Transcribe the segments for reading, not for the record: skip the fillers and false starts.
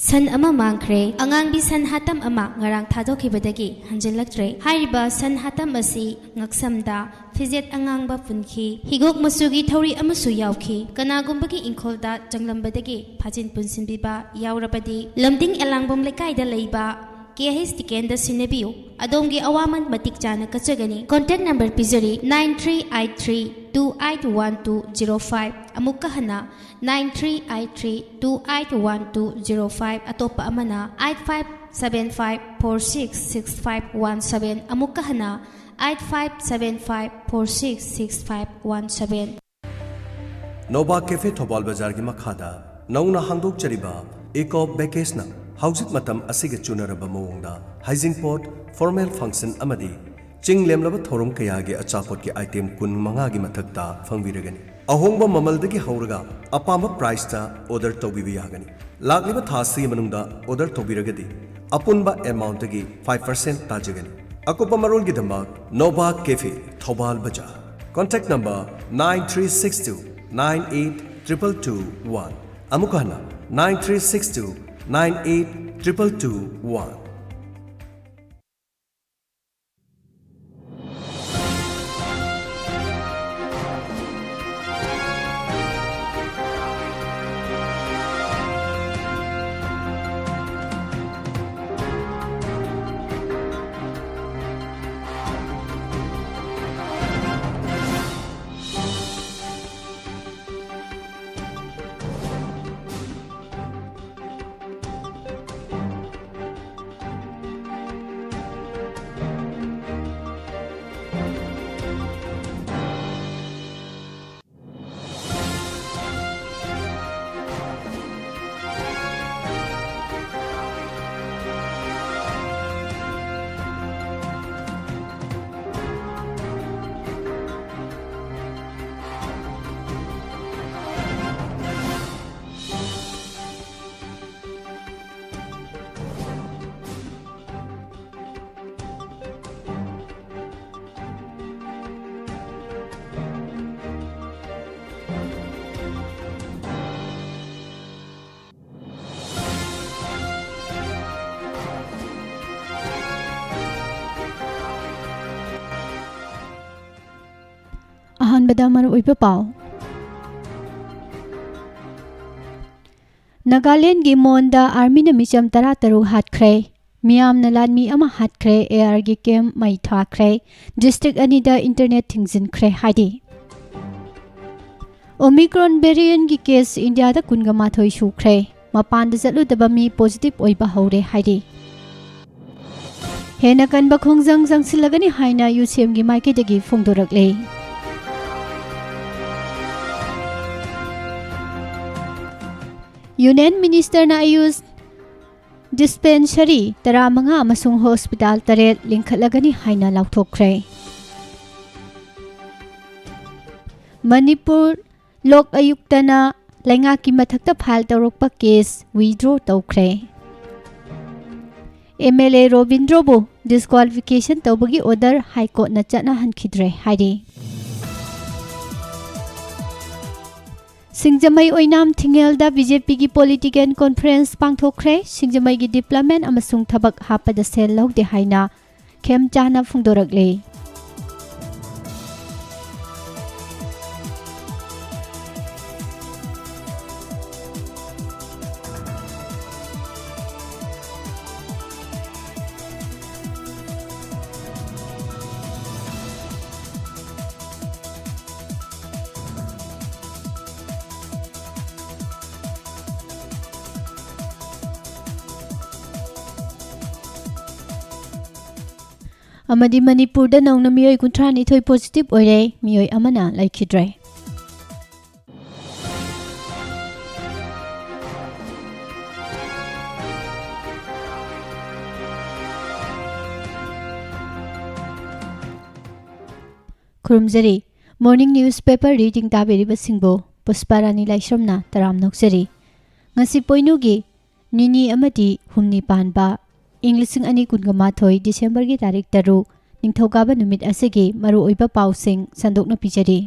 San ama mangkre, angang bi san hatam ama ngarang thadokibadagi hanjilaktre. Hairiba san hatam asi ngaksamda fizet angang ba punki. Higok masugi thori amasu yauki. Kanagumbagi inkolda janglambadagi phajin punsinbiba yaurabadi. Lamding elangbom lekaida leiba. KH Tikenda Sinebiu. Adongi awaman matik jana kachagani. Contact number pizari 9383281205. Amukka hana 9383281205. Atopa amana 8575466517. Amukka hana 8575466517. Nova Cafe Thobal Bazar gi makhada nauna hangdok chariba Eco Bekesna Hausit matam asiga chunaraba mawongda hygiene pot formal function amadi ching lemlaba thorom kaya ge achapot ge item kun manga gi mathakta phangviragani ahongba mamal dagi hauraga apama price ta order tobibi yagani lagliba thasi manungda order tobiragadi apunba amount gi 5% tajagani akopa marol gi damba Nova Cafe Thobal Bazar contact number 9362 982221 amukana 9362 982221. Ahanbada maruoiba pau. Nagaland gi monda army na micham tarataru hatkre. Miyam na lanmi ama hatkre AR gi kem mai thakre. District anida internet thingzin kre haidi. Omicron variant gi case India da kungama thoi shukre. Mapan da zatlu daba mi positive oiba haure haidi. Hena kan ba khongjang jangsilagani haina UCM gi maike dagi phongdorakle. Union Minister na ayus dispensary tara mga amasung hospital taret lingkhatlagani haina lauthokre. Manipur Lok Ayukta na laingaki mathakta phal tawrokpa case withdraw tawkre. MLA Robindro bu disqualification tawbagi order High Court na chana hankhidre haidi. Singjamai oinam thingelda BJP gi political conference pangthokre Singjamai gi deployment amasung thabak hapada sel lawde haina khem chana phungdorakle. Amadi Manipur da nong na miyoi kuntrani thoi positive oire miyoi amana laikhidre. Kurumjari morning newspaper reading tabiriba singbo Pusparani Laisramna taram noksari. Ngasi poinugi nini amadi humni panba English ani kungama thoi December gi tarik taru ningthokaba numit asigi maru oiba pausing sandokna pijari.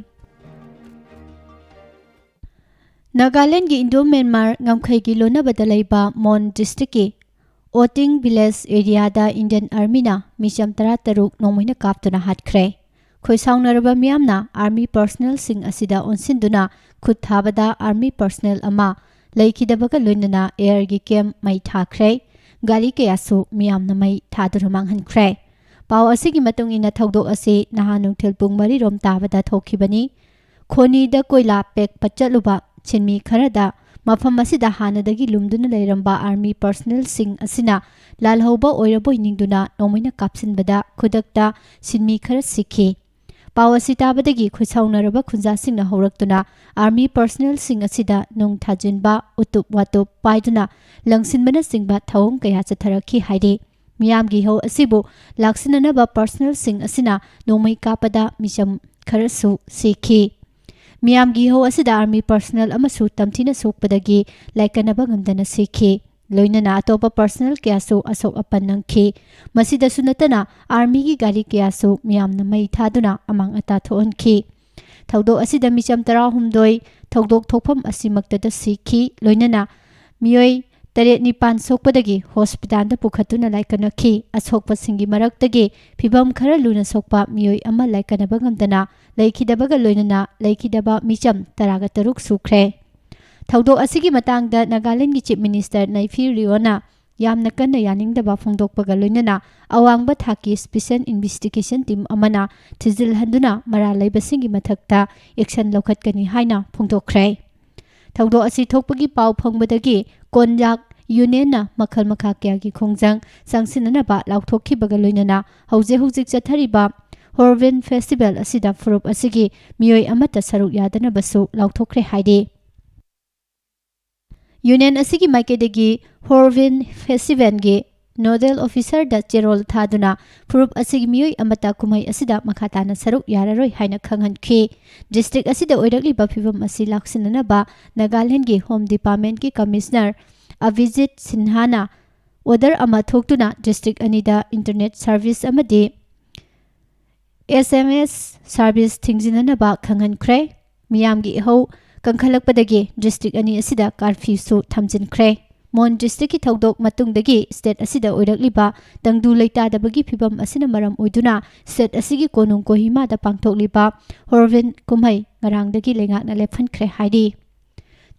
Nagaland की Indo Myanmar ngam की लोनाबदा लेबा मोन district की ओटिंग village area दा Indian army ना mission 13 नोंमैना कापतुना हाटख्रे खोइसाउनरबा मियामना army personnel सिंग असिदा ओनसिनदुना खुद थाबदा army personnel अमा लेखिदबगा लोइनना air की कैम मई थाख्रे गाड़ी कयासु मियामना मई थादुना मांगहनख्रे पाव असिगी मतुंग इना थौदोक असे नहा नुंथिल पुंग 4 रोम ताबदा थोखिबनी खोनीदा कोइला पेक पचलुबा छिनमी खरदा मफम असिदा हानदगी लुमदुना लेरंबा आर्मी पर्सनल सिंग असिना लालहौबा ओइरबोय निंगदुना नोमैना कापसिनबदा खुदकता सिनमी खर सिखि पाव असि ताबदगी खुसाउनरबा खुंजा सिंगना हौरक्तुना आर्मी पर्सनल सिंग असिदा नुंग थाजिनबा उतुप वातुप पाइदुना लंगसिनबना सिंगबा थौंग कया चथरखि हाइदे मियामगी हौ असिबु लाक्सिननबा पर्सनल सिंग असिना नोमै कापदा मिशम खरसु सिखि मियामगी हौ असिदा आर्मी पर्सनल अमसु तमथिना सोकपदगी लाइकनबा गमदना सिखि लोइनना अतोपा पर्सनल कयासु असोक अपन नंखि मसिदसु नतना आर्मी की गाड़ी कयासु मियामना मई थादुना अमांग अता थोहनखि थौदो असिदा मिचम 13 थौदोक थोफम असिमक्तदा सिखि लोइनना मियोय 7-9 सोकपदगी हॉस्पिटल दा पुखतुना लाइकनखि असोकपसिंगी मरक्तगी फिबम खर लुना सोकपा मियोय अमा लाइकनबा गमदना लेखिदबगा लोइनना लेखिदबा मिचम 13 सुख्रे थौदो असिगी मतंगदा नागालैंड की चीफ मिनिस्टर नाइफी रियोना यामना कन्ना यानिंगदबा फोंदोकपगा लोइनना अवांगबा थाकी स्पेशल इन्वेस्टिगेशन टीम अमना थिजिल हंदुना मरा लैबसिंगी मथक्ता एक्शन लौखतकनी हाइना फोंदोखरे थौदो असि थोकपगी पाव फंगबदगी कोनजाक यूनियन मखल मखा क्या की खोंजंग संगसिननबा लाउथोखिबगा लोइनना हौजे हौजिक चथरिबा हॉर्विन फेस्टिवल असिदा फुरुप असिगी मियोय अमता सरुक यादनबसु लाउथोखरे हाइदे यूनियन असिगी माइकेदगी हॉर्विन फेस्टिवल गे नोडल ऑफिसर दा चेरोल थादुना फुरुप असिगी मियोय अमता कुमै असिदा मखाताना सरुक याररोय हाइना खंगहनखि डिस्ट्रिक्ट असिदा ओइरकलिबा फिवम असि लाक्सिननबा नागालैंड गे होम डिपार्टमेंट की कमिश्नर अभिजित सिन्हाना ऑर्डर अमा थोक्तुना डिस्ट्रिक्ट अनिदा इंटरनेट सर्विस अमदि SMS सर्विस थिंजिननबा खंगहनख्रे मियामगी हौ कंखलकपदगी डिस्ट्रिक्ट अनि असिदा कर्फ्यूसु थमजिनख्रे मोन डिस्ट्रिक्ट की थौदोक मतुंगदगी स्टेट असिदा ओइरकलिबा तंगदु लेतादबगी फिबम असिना मरम ओइदुना स्टेट असिगी कोनुंग कोहिमादा पांगथोकलिबा हॉर्विन कुमै ngarangdagi lengakna lephankhre haidi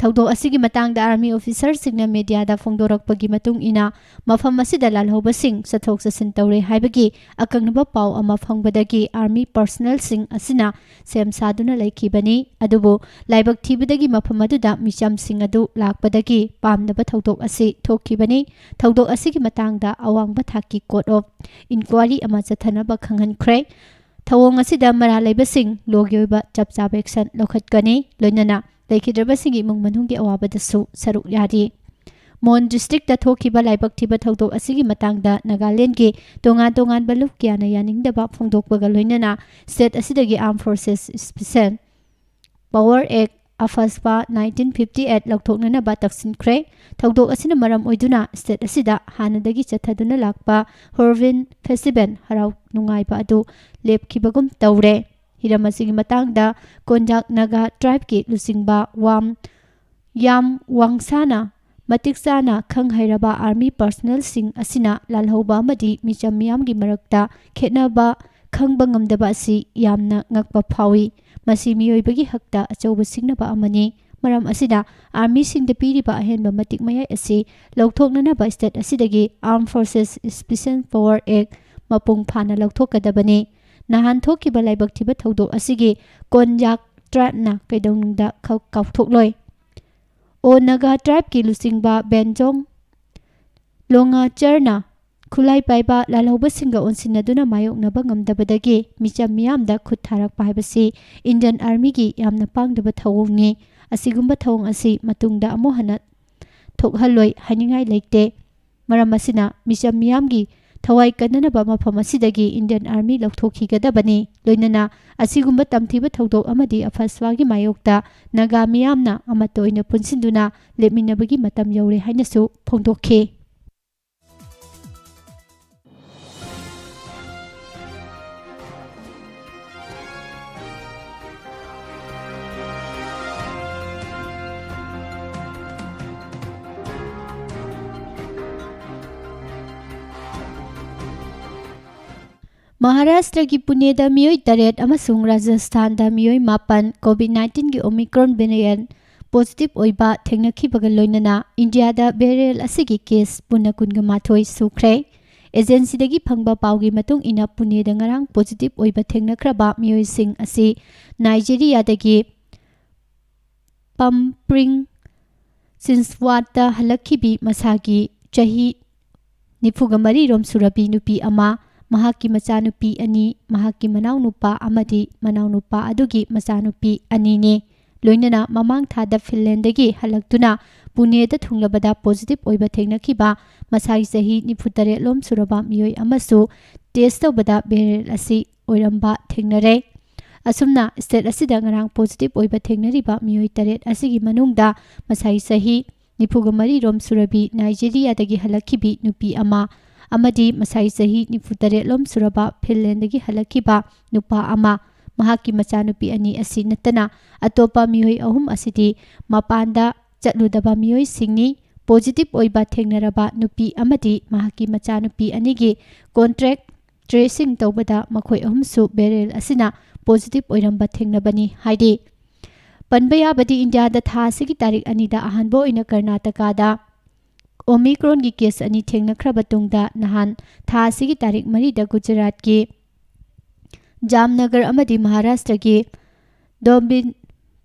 थौदो असिगी मतंगदा आर्मी ऑफिसर सिंगना मीडियादा फोंदोरकपगी मतुंग इना मफम असिदा लालहौबसिंग सथोक ससिन तौरे हाइबगी अकंगनबा पाव अमा फंगबदगी आर्मी पर्सनल सिंग असिना सेम सादुना लेखिबनी अदुबो लाइबक थीबदगी मफम अदुदा मिचम सिंग अदु लाकपदगी पामदबा थौदोक असि थोखिबनी थौदोक असिगी मतंगदा अवांगबा थाकी कोर्ट ऑफ इंक्वायरी अमा चथनबा खंगहनख्रे थवोंग असिदा मरा लेबसिंग लोगियोबा चपचाब एक्शन लौखतकनी लोइनना लेखिद्रबसिंगी इमुंग मनुंगी अवाबदसु सरुक यारी मोन डिस्ट्रिक्ट थोखिबा लाइबक थिबा थौदोक असिगी मतंगदा नागालैंड की तोंगान तोंगान बलुक क्याना यानिंगदबा फोंदोकपगा लोइनना स्टेट असिदगी arm forces special power act AFSPA 1958 लौथोकननबा तक्सिनख्रे थौदोक असिना मरम ओइदुना स्टेट असिदा हानदगी चथदुना लाकपा हॉर्विन फेस्टिवल हराव नुंगाइबा अदु लेपखिबगुम तौरे हिरम असिगी मतंगदा कोंजाक नागा ट्राइब की लुसिंगबा याम वांगसाना मतिकसाना खंगहैरबा आर्मी पर्सनल सिंग असिना लालहौबा अमदि Mitcham मियामगी मरक्ता खेतनबा खंगबा ngamdaba asi yamna ngakpa phawi masi miyoibagi hakta achauba singnaba amani maram asida army singda piriba ahenba matik mayai asi lauthoknana ba state asidagi armed forces special power act mapung phana lauthokadabani nahan thokiba laibak thiba thodok asigi konjak tribe na kaidawnungda kauthok o naga tribe ki lusingba benjong longa charna खुलाई पाइबा लालहौबसिंगा ओनसिनदुना मायोकनबा ngamdabadagi micham miyamda khut tharak paibasi Indian Army gi yamna pangdaba thawongni asigumba thawong asi matungda amohana thokhaloi haningai leite maram asina micham miyamgi thawai kananaba mafam asidagi Indian Army lauthokhigadabani loinana asigumba tamthiba thodok amadi afaswagi mayokta naga miyamna amatoina punsinduna lepminabagi matam yaure hainasu phongdokhe Maharashtra ki Pune da miyoi taret amasung Rajasthan da miyoi mapan COVID-19 ki Omicron variant positive oiba thengnakibaga loinana India da burial asigi case punna kunga mathoi sukre. Agency dagi phangba paugi matung ina Pune da ngarang positive oiba thengnakraba miyoi sing asi Nigeria dagi Pampring Sinswata halakhibi masagi chahi nifugamari rom surabi nupi ama mahaki machanupi ani mahaki manaunupa amadi manaunupa adugi machanupi ani ne loinana mamang thada Finland dagi halaktuna Pune da thunglabada positive oiba thengnakiba masai sahi nifutare lom suraba miyoi amasu test tawbada berel asi oiramba thengnare asumna state asida ngarang positive oiba thengnariba miyoi taret asigi manungda masai sahi nifugamari rom surabi Nigeria dagi halakhibi nupi ama amadi masai sahi nifutare lom suraba Finland dagi halakiba nupa ama mahaki machanupi ani asi natana atopa miyoi ahum asidi mapanda chatludaba miyoi singni positive oiba thengnaraba nupi amadi mahaki machanupi anigi contract tracing tawbada makhoi ahumsu berel asina positive oiramba thengnabani haidi panbaya badi India da tha sigi tarik anida ahanbo ina Karnataka da Omicron ki case ani thengnakraba tungda nahan tha sigi tarik mari da Gujarat ki Jamnagar amadi Maharashtra ki Dombin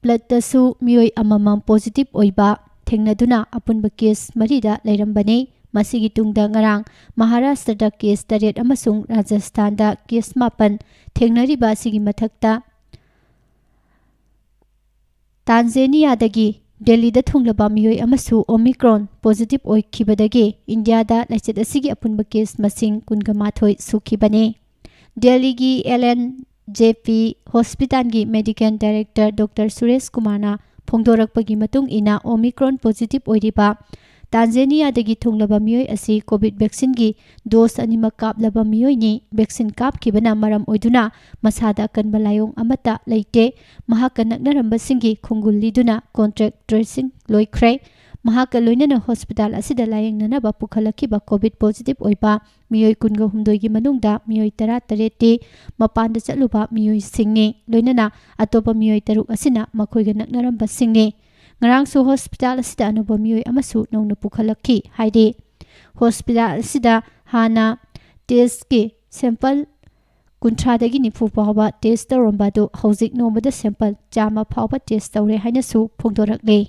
Platasu miyoi amamam positive oiba thengnaduna apunba case mari da lairambane masigi tungda ngarang Maharashtra da case taret amasung Rajasthan da case mapan thengnariba sigi mathakta Tanzania dagi Delhi da thunglaba miyoi amasu Omicron positive oikhibadagi India da lachet asigi apunba case masing kungamathoi sukhibane Delhi gi LNJP Hospital gi Medical Director Dr. Suresh Kumarna phongdorakpagi matung ina Omicron positive oiriba Tanzania dagi thunglaba miyoi asi COVID vaccine gi dose anima kaplaba miyoi ni vaccine kapkhibana maram oiduna masada kanba layong amata leite mahaka naknaramba singi khunguliduna contract tracing loikhre mahaka loinana hospital asida layeng nanaba pukhalakhiba COVID positive oiba miyoi kunga humdoi gi manungda miyoi 13 mapanda chatluba miyoi singni loinana atopa miyoi taruk asina makhoiga naknaramba singni ngarang su hospital asida anuba miyoi amasu nongna pukhalakhi haide hospital asida hana test ki sample kunthra dagi nifu pawba test tawramba do hojik nomada sample chama pawba test tawre haina su phongdorakle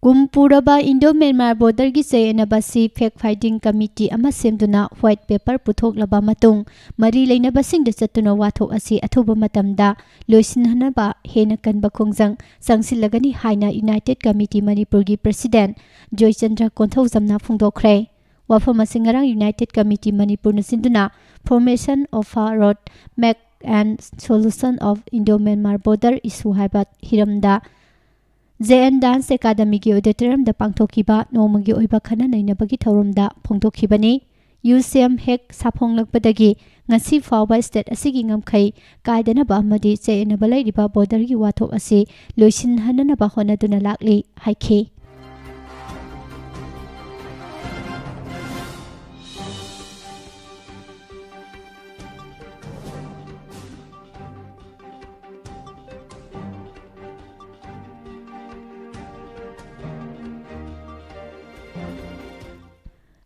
Kumpuraba Indo-Myanmar border gi Chayanabasi fact finding committee ama semduna white paper puthok laba matung mari leinaba singda chatuna wathok asi athuba matamda loisinhanaba hena kanba khongjang sangsilagani haina United Committee Manipur gi President Joy Chandra Konthau jamna phungdokhre wafam asingarang United Committee Manipur na sinduna formation of a road map and solution of Indo-Myanmar border issue haiba hiramda JN Dance Academy ki auditorium da pangthokiba nomagi oiba khana nainabagi thorumda phongdokhibani UCM hek saphonglakpadagi ngasi fawba state asigi ngamkhai kaidanaba amadi chayanaba lairiba border gi wathok asi loisin hananaba honaduna lakli haikhe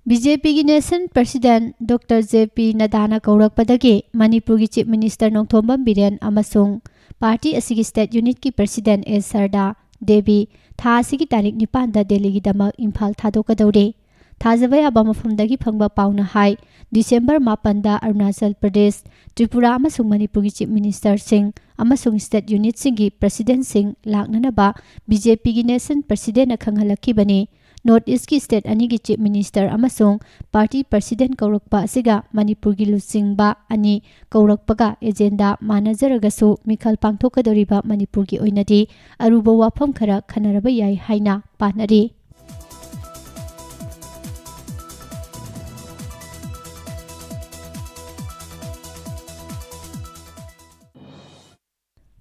BJP ki Nation President Dr. JP Nadana Kaurakpadagi Manipur ki Chief Minister Nongthombam Biren amasung Party asigi State Unit ki President S. Sarda Devi tha asigi tarik 9 da Delhi gi damak Imphal thadokadaure thajabai aba mafamdagi phangba pauna hai December 9 da Arunachal Pradesh Tripura amasung Manipur ki Chief Minister Singh amasung State Unit singi President Singh laknanaba BJP ki Nation President akhanghalakibani North East ki state ani ki chief minister amasung party president kaurakpa asiga Manipur gi lusingba ani kaurakpaga agenda manageragasu mikhal pangthokadoriba Manipur gi oinadi aruba wafam khara khanaraba yai haina panari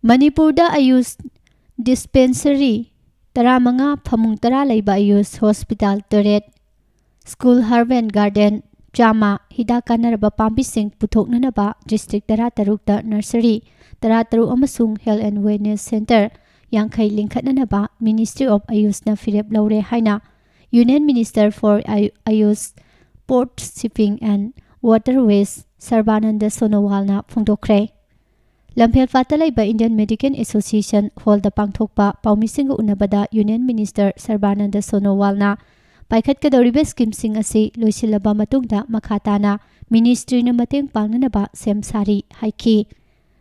Manipurda Ayush Dispensary 15 famung 10 leiba Ayush Hospital Teret School Harvent Garden Chama Hidak Kanaraba Pambising Puthoknanaba District 13 Nursery 13 amasung Health and Wellness Center Yankhai Linkhatnanaba Ministry of Ayush na Firep Laure Haina Union Minister for Ayush Port Shipping and Waterways Sarbananda Sonowal na phongdokre Lamphel Fatalai ba Indian Medical Association Hall da pangthokpa paumising unabada Union Minister Sarbananda Sonowal na paikhat kadoribe scheme sing asi loisilaba matungda makhatana ministry na mateng pangnanaba semsari haiki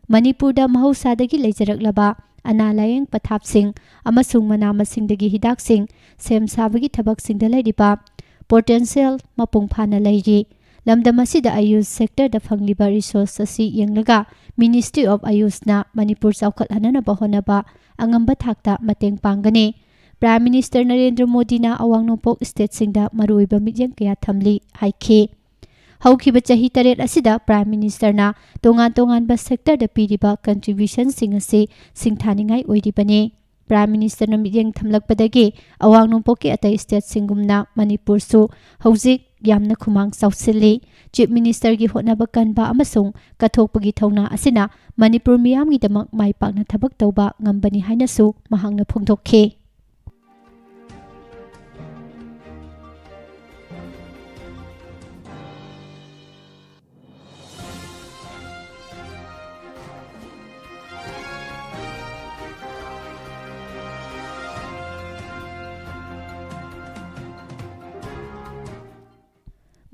Manipurda mahausadagi leijaraklaba analayeng pathapsing amasung manamasingdagi hidaksing semsabagi thabaksingda lairiba potential mapung phana lairi lamdam asida Ayush sector da phangliba resource asi yenglaga Ministry of Ayush na Manipur chaukhathananaba honaba angamba thakta mateng panggani Prime Minister Narendra Modi na awang nopok state singda maruiba midyang kaya thamli haiki Haukiba chahi taret asida Prime Minister na tongan ba sector da piriba contribution sing asi singthaningai oiribani Prime Minister na midyang thamlakpadagi awang nopok ki atai state singumna Manipur su hauzik yamna khumang sausilli Chief Minister gi hotnaba kanba amasung kathokpagi thawna asina Manipur miyamgi damak mai pakna thabak tawba ngambani haina su mahangna phongthokhi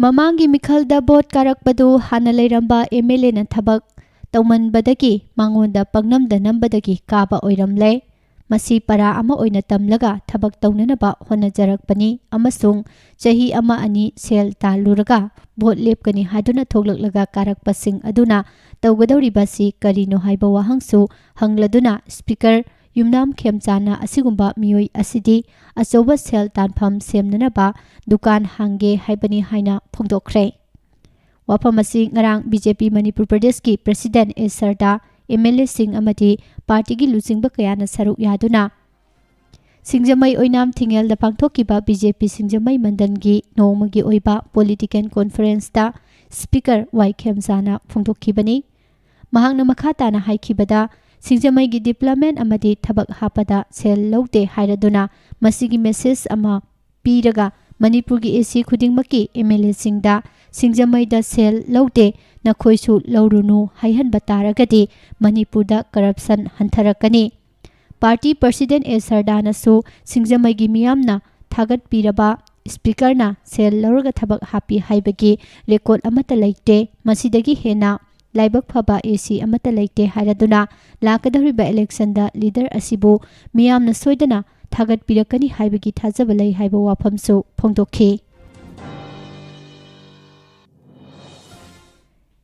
Mamangi Mikhalda bot karakpadu hana leiramba MLA na thabak tawmanbadagi mangonda pangnamda nambadagi kaba oiramle masi para ama oina tamlaga thabak tawnanaba honajarakpani amasung chahi ama ani sel taluraga bot lepkani haduna thoklaklaga karakpasing aduna tawgadawribasi karino haiba wahangsu hangladuna speaker Yumnam Khemchana asigumba miyoi asidi achoba sel tanpham semnanaba dukan hange haibani haina phongdokre waphamasi ngarang BJP Manipur Pradesh ki President Sarda MLA Singh amadi party gi lusingba kayana saruk yaduna Singjamai oinam thingel da pangthokiba BJP Singjamai Mandan gi nongmagi oiba political conference ta Speaker Y Khemchana phongdokhibani mahangna makhata na haikibada Singjamai gi deployment amadi thabak hapada sel lawte hairaduna masigi message ama piraga Manipur gi AC khudingmaki MLA singda Singjamai da sel lawte na khoisu lawrunu haihan bataragadi Manipur da corruption hantharakani Party President Sardana su Singjamai gi miyamna thagat piraba speaker na sel lawraga thabak happy haibagi record amata laite masidagi hena Laibak phaba AC amata laite hairaduna lakadariba election da leader asibu miyamna soidana thagat pirakani haibagi thajaba lai haiba wafamsu phongdokhi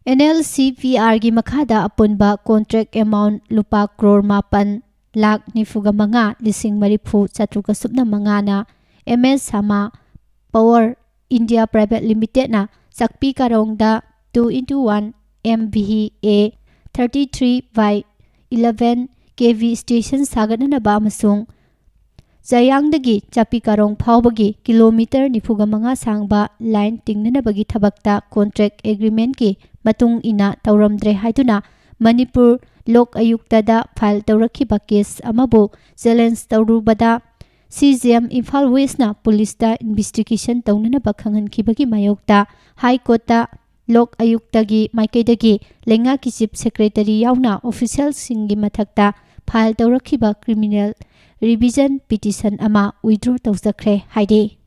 NLCPR gi makhada apunba contract amount lupa crore 8 lakh 95,000 chatruka subna mangana MS Sama Power India Private Limited na sakpi karongda 2:1 MVA 33/11 kV station sagananaba amasung Jayangdagi Chapi Karong Phawbagi kilometer 95 sangba line tingnanabagi thabakta contract agreement ki matung ina tawramdre haiduna Manipur Lok Ayuktada file tawrakhiba case amabu challenge tawrubada CGM Imphal West na police ta investigation tawnanaba khanghankibagi mayokta High Court ta Lok Ayuktagi Maikaidagi Lenga ki Chief Secretary yauna official singi mathakta file tawrakhiba criminal revision petition ama withdraw tawjakre haide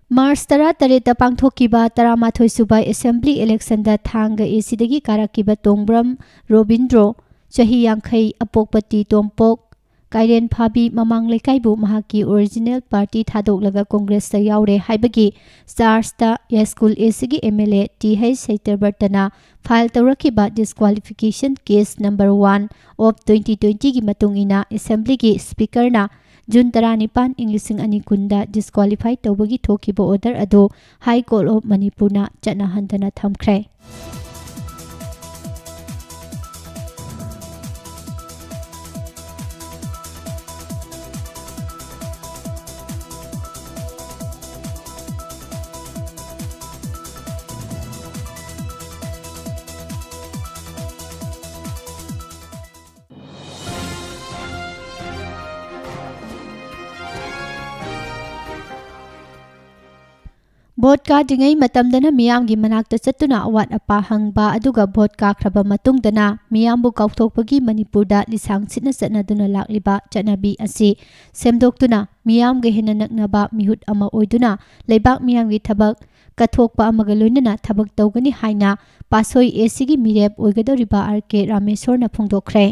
March 13 ta pangthokiba 13 subai assembly election da thanga AC dagi karakiba Tongbram Robindro chahi yankhai apokpati Tompok Kairen Phabi mamang lekaibu mahaki original party thadok Congress ta yaure haibagi stars ta ya school AC gi MLA TH Saiterbertana file tawrakiba disqualification case number 1 of 2020 gi matungina assembly gi speaker na June 19 ing 2020 disqualify tawbagi thokiba order ado High Court of Manipur na chana handana thamkhre. Vote ka dingai matamdana miyam gi manakta chatuna awat apa hangba aduga vote ka khraba matungdana miyam bu kauthokpagi Manipurda lisang sitna satna duna lakliba chanabi asi semdoktuna miyam ge hena naknaba mihut ama oiduna leibak miyam gi thabak kathokpa amaga loinana thabak tawgani haina pasoi AC gi mirep oigadoriba RK Rameshwar na phongdokhre.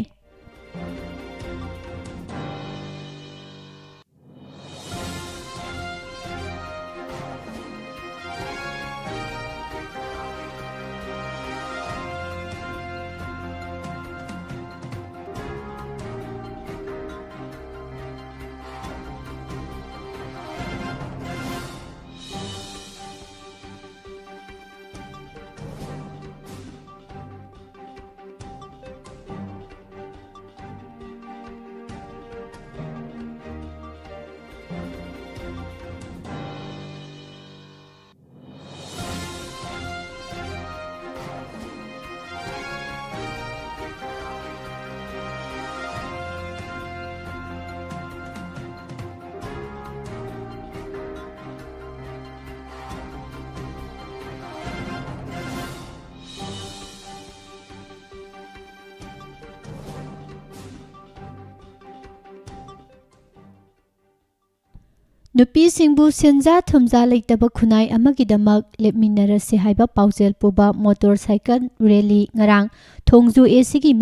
Nupi singbu senja thumja leitaba khunai amagidamak lepminarase haiba paujel puba motorcycle rally ngarang thongju AC gi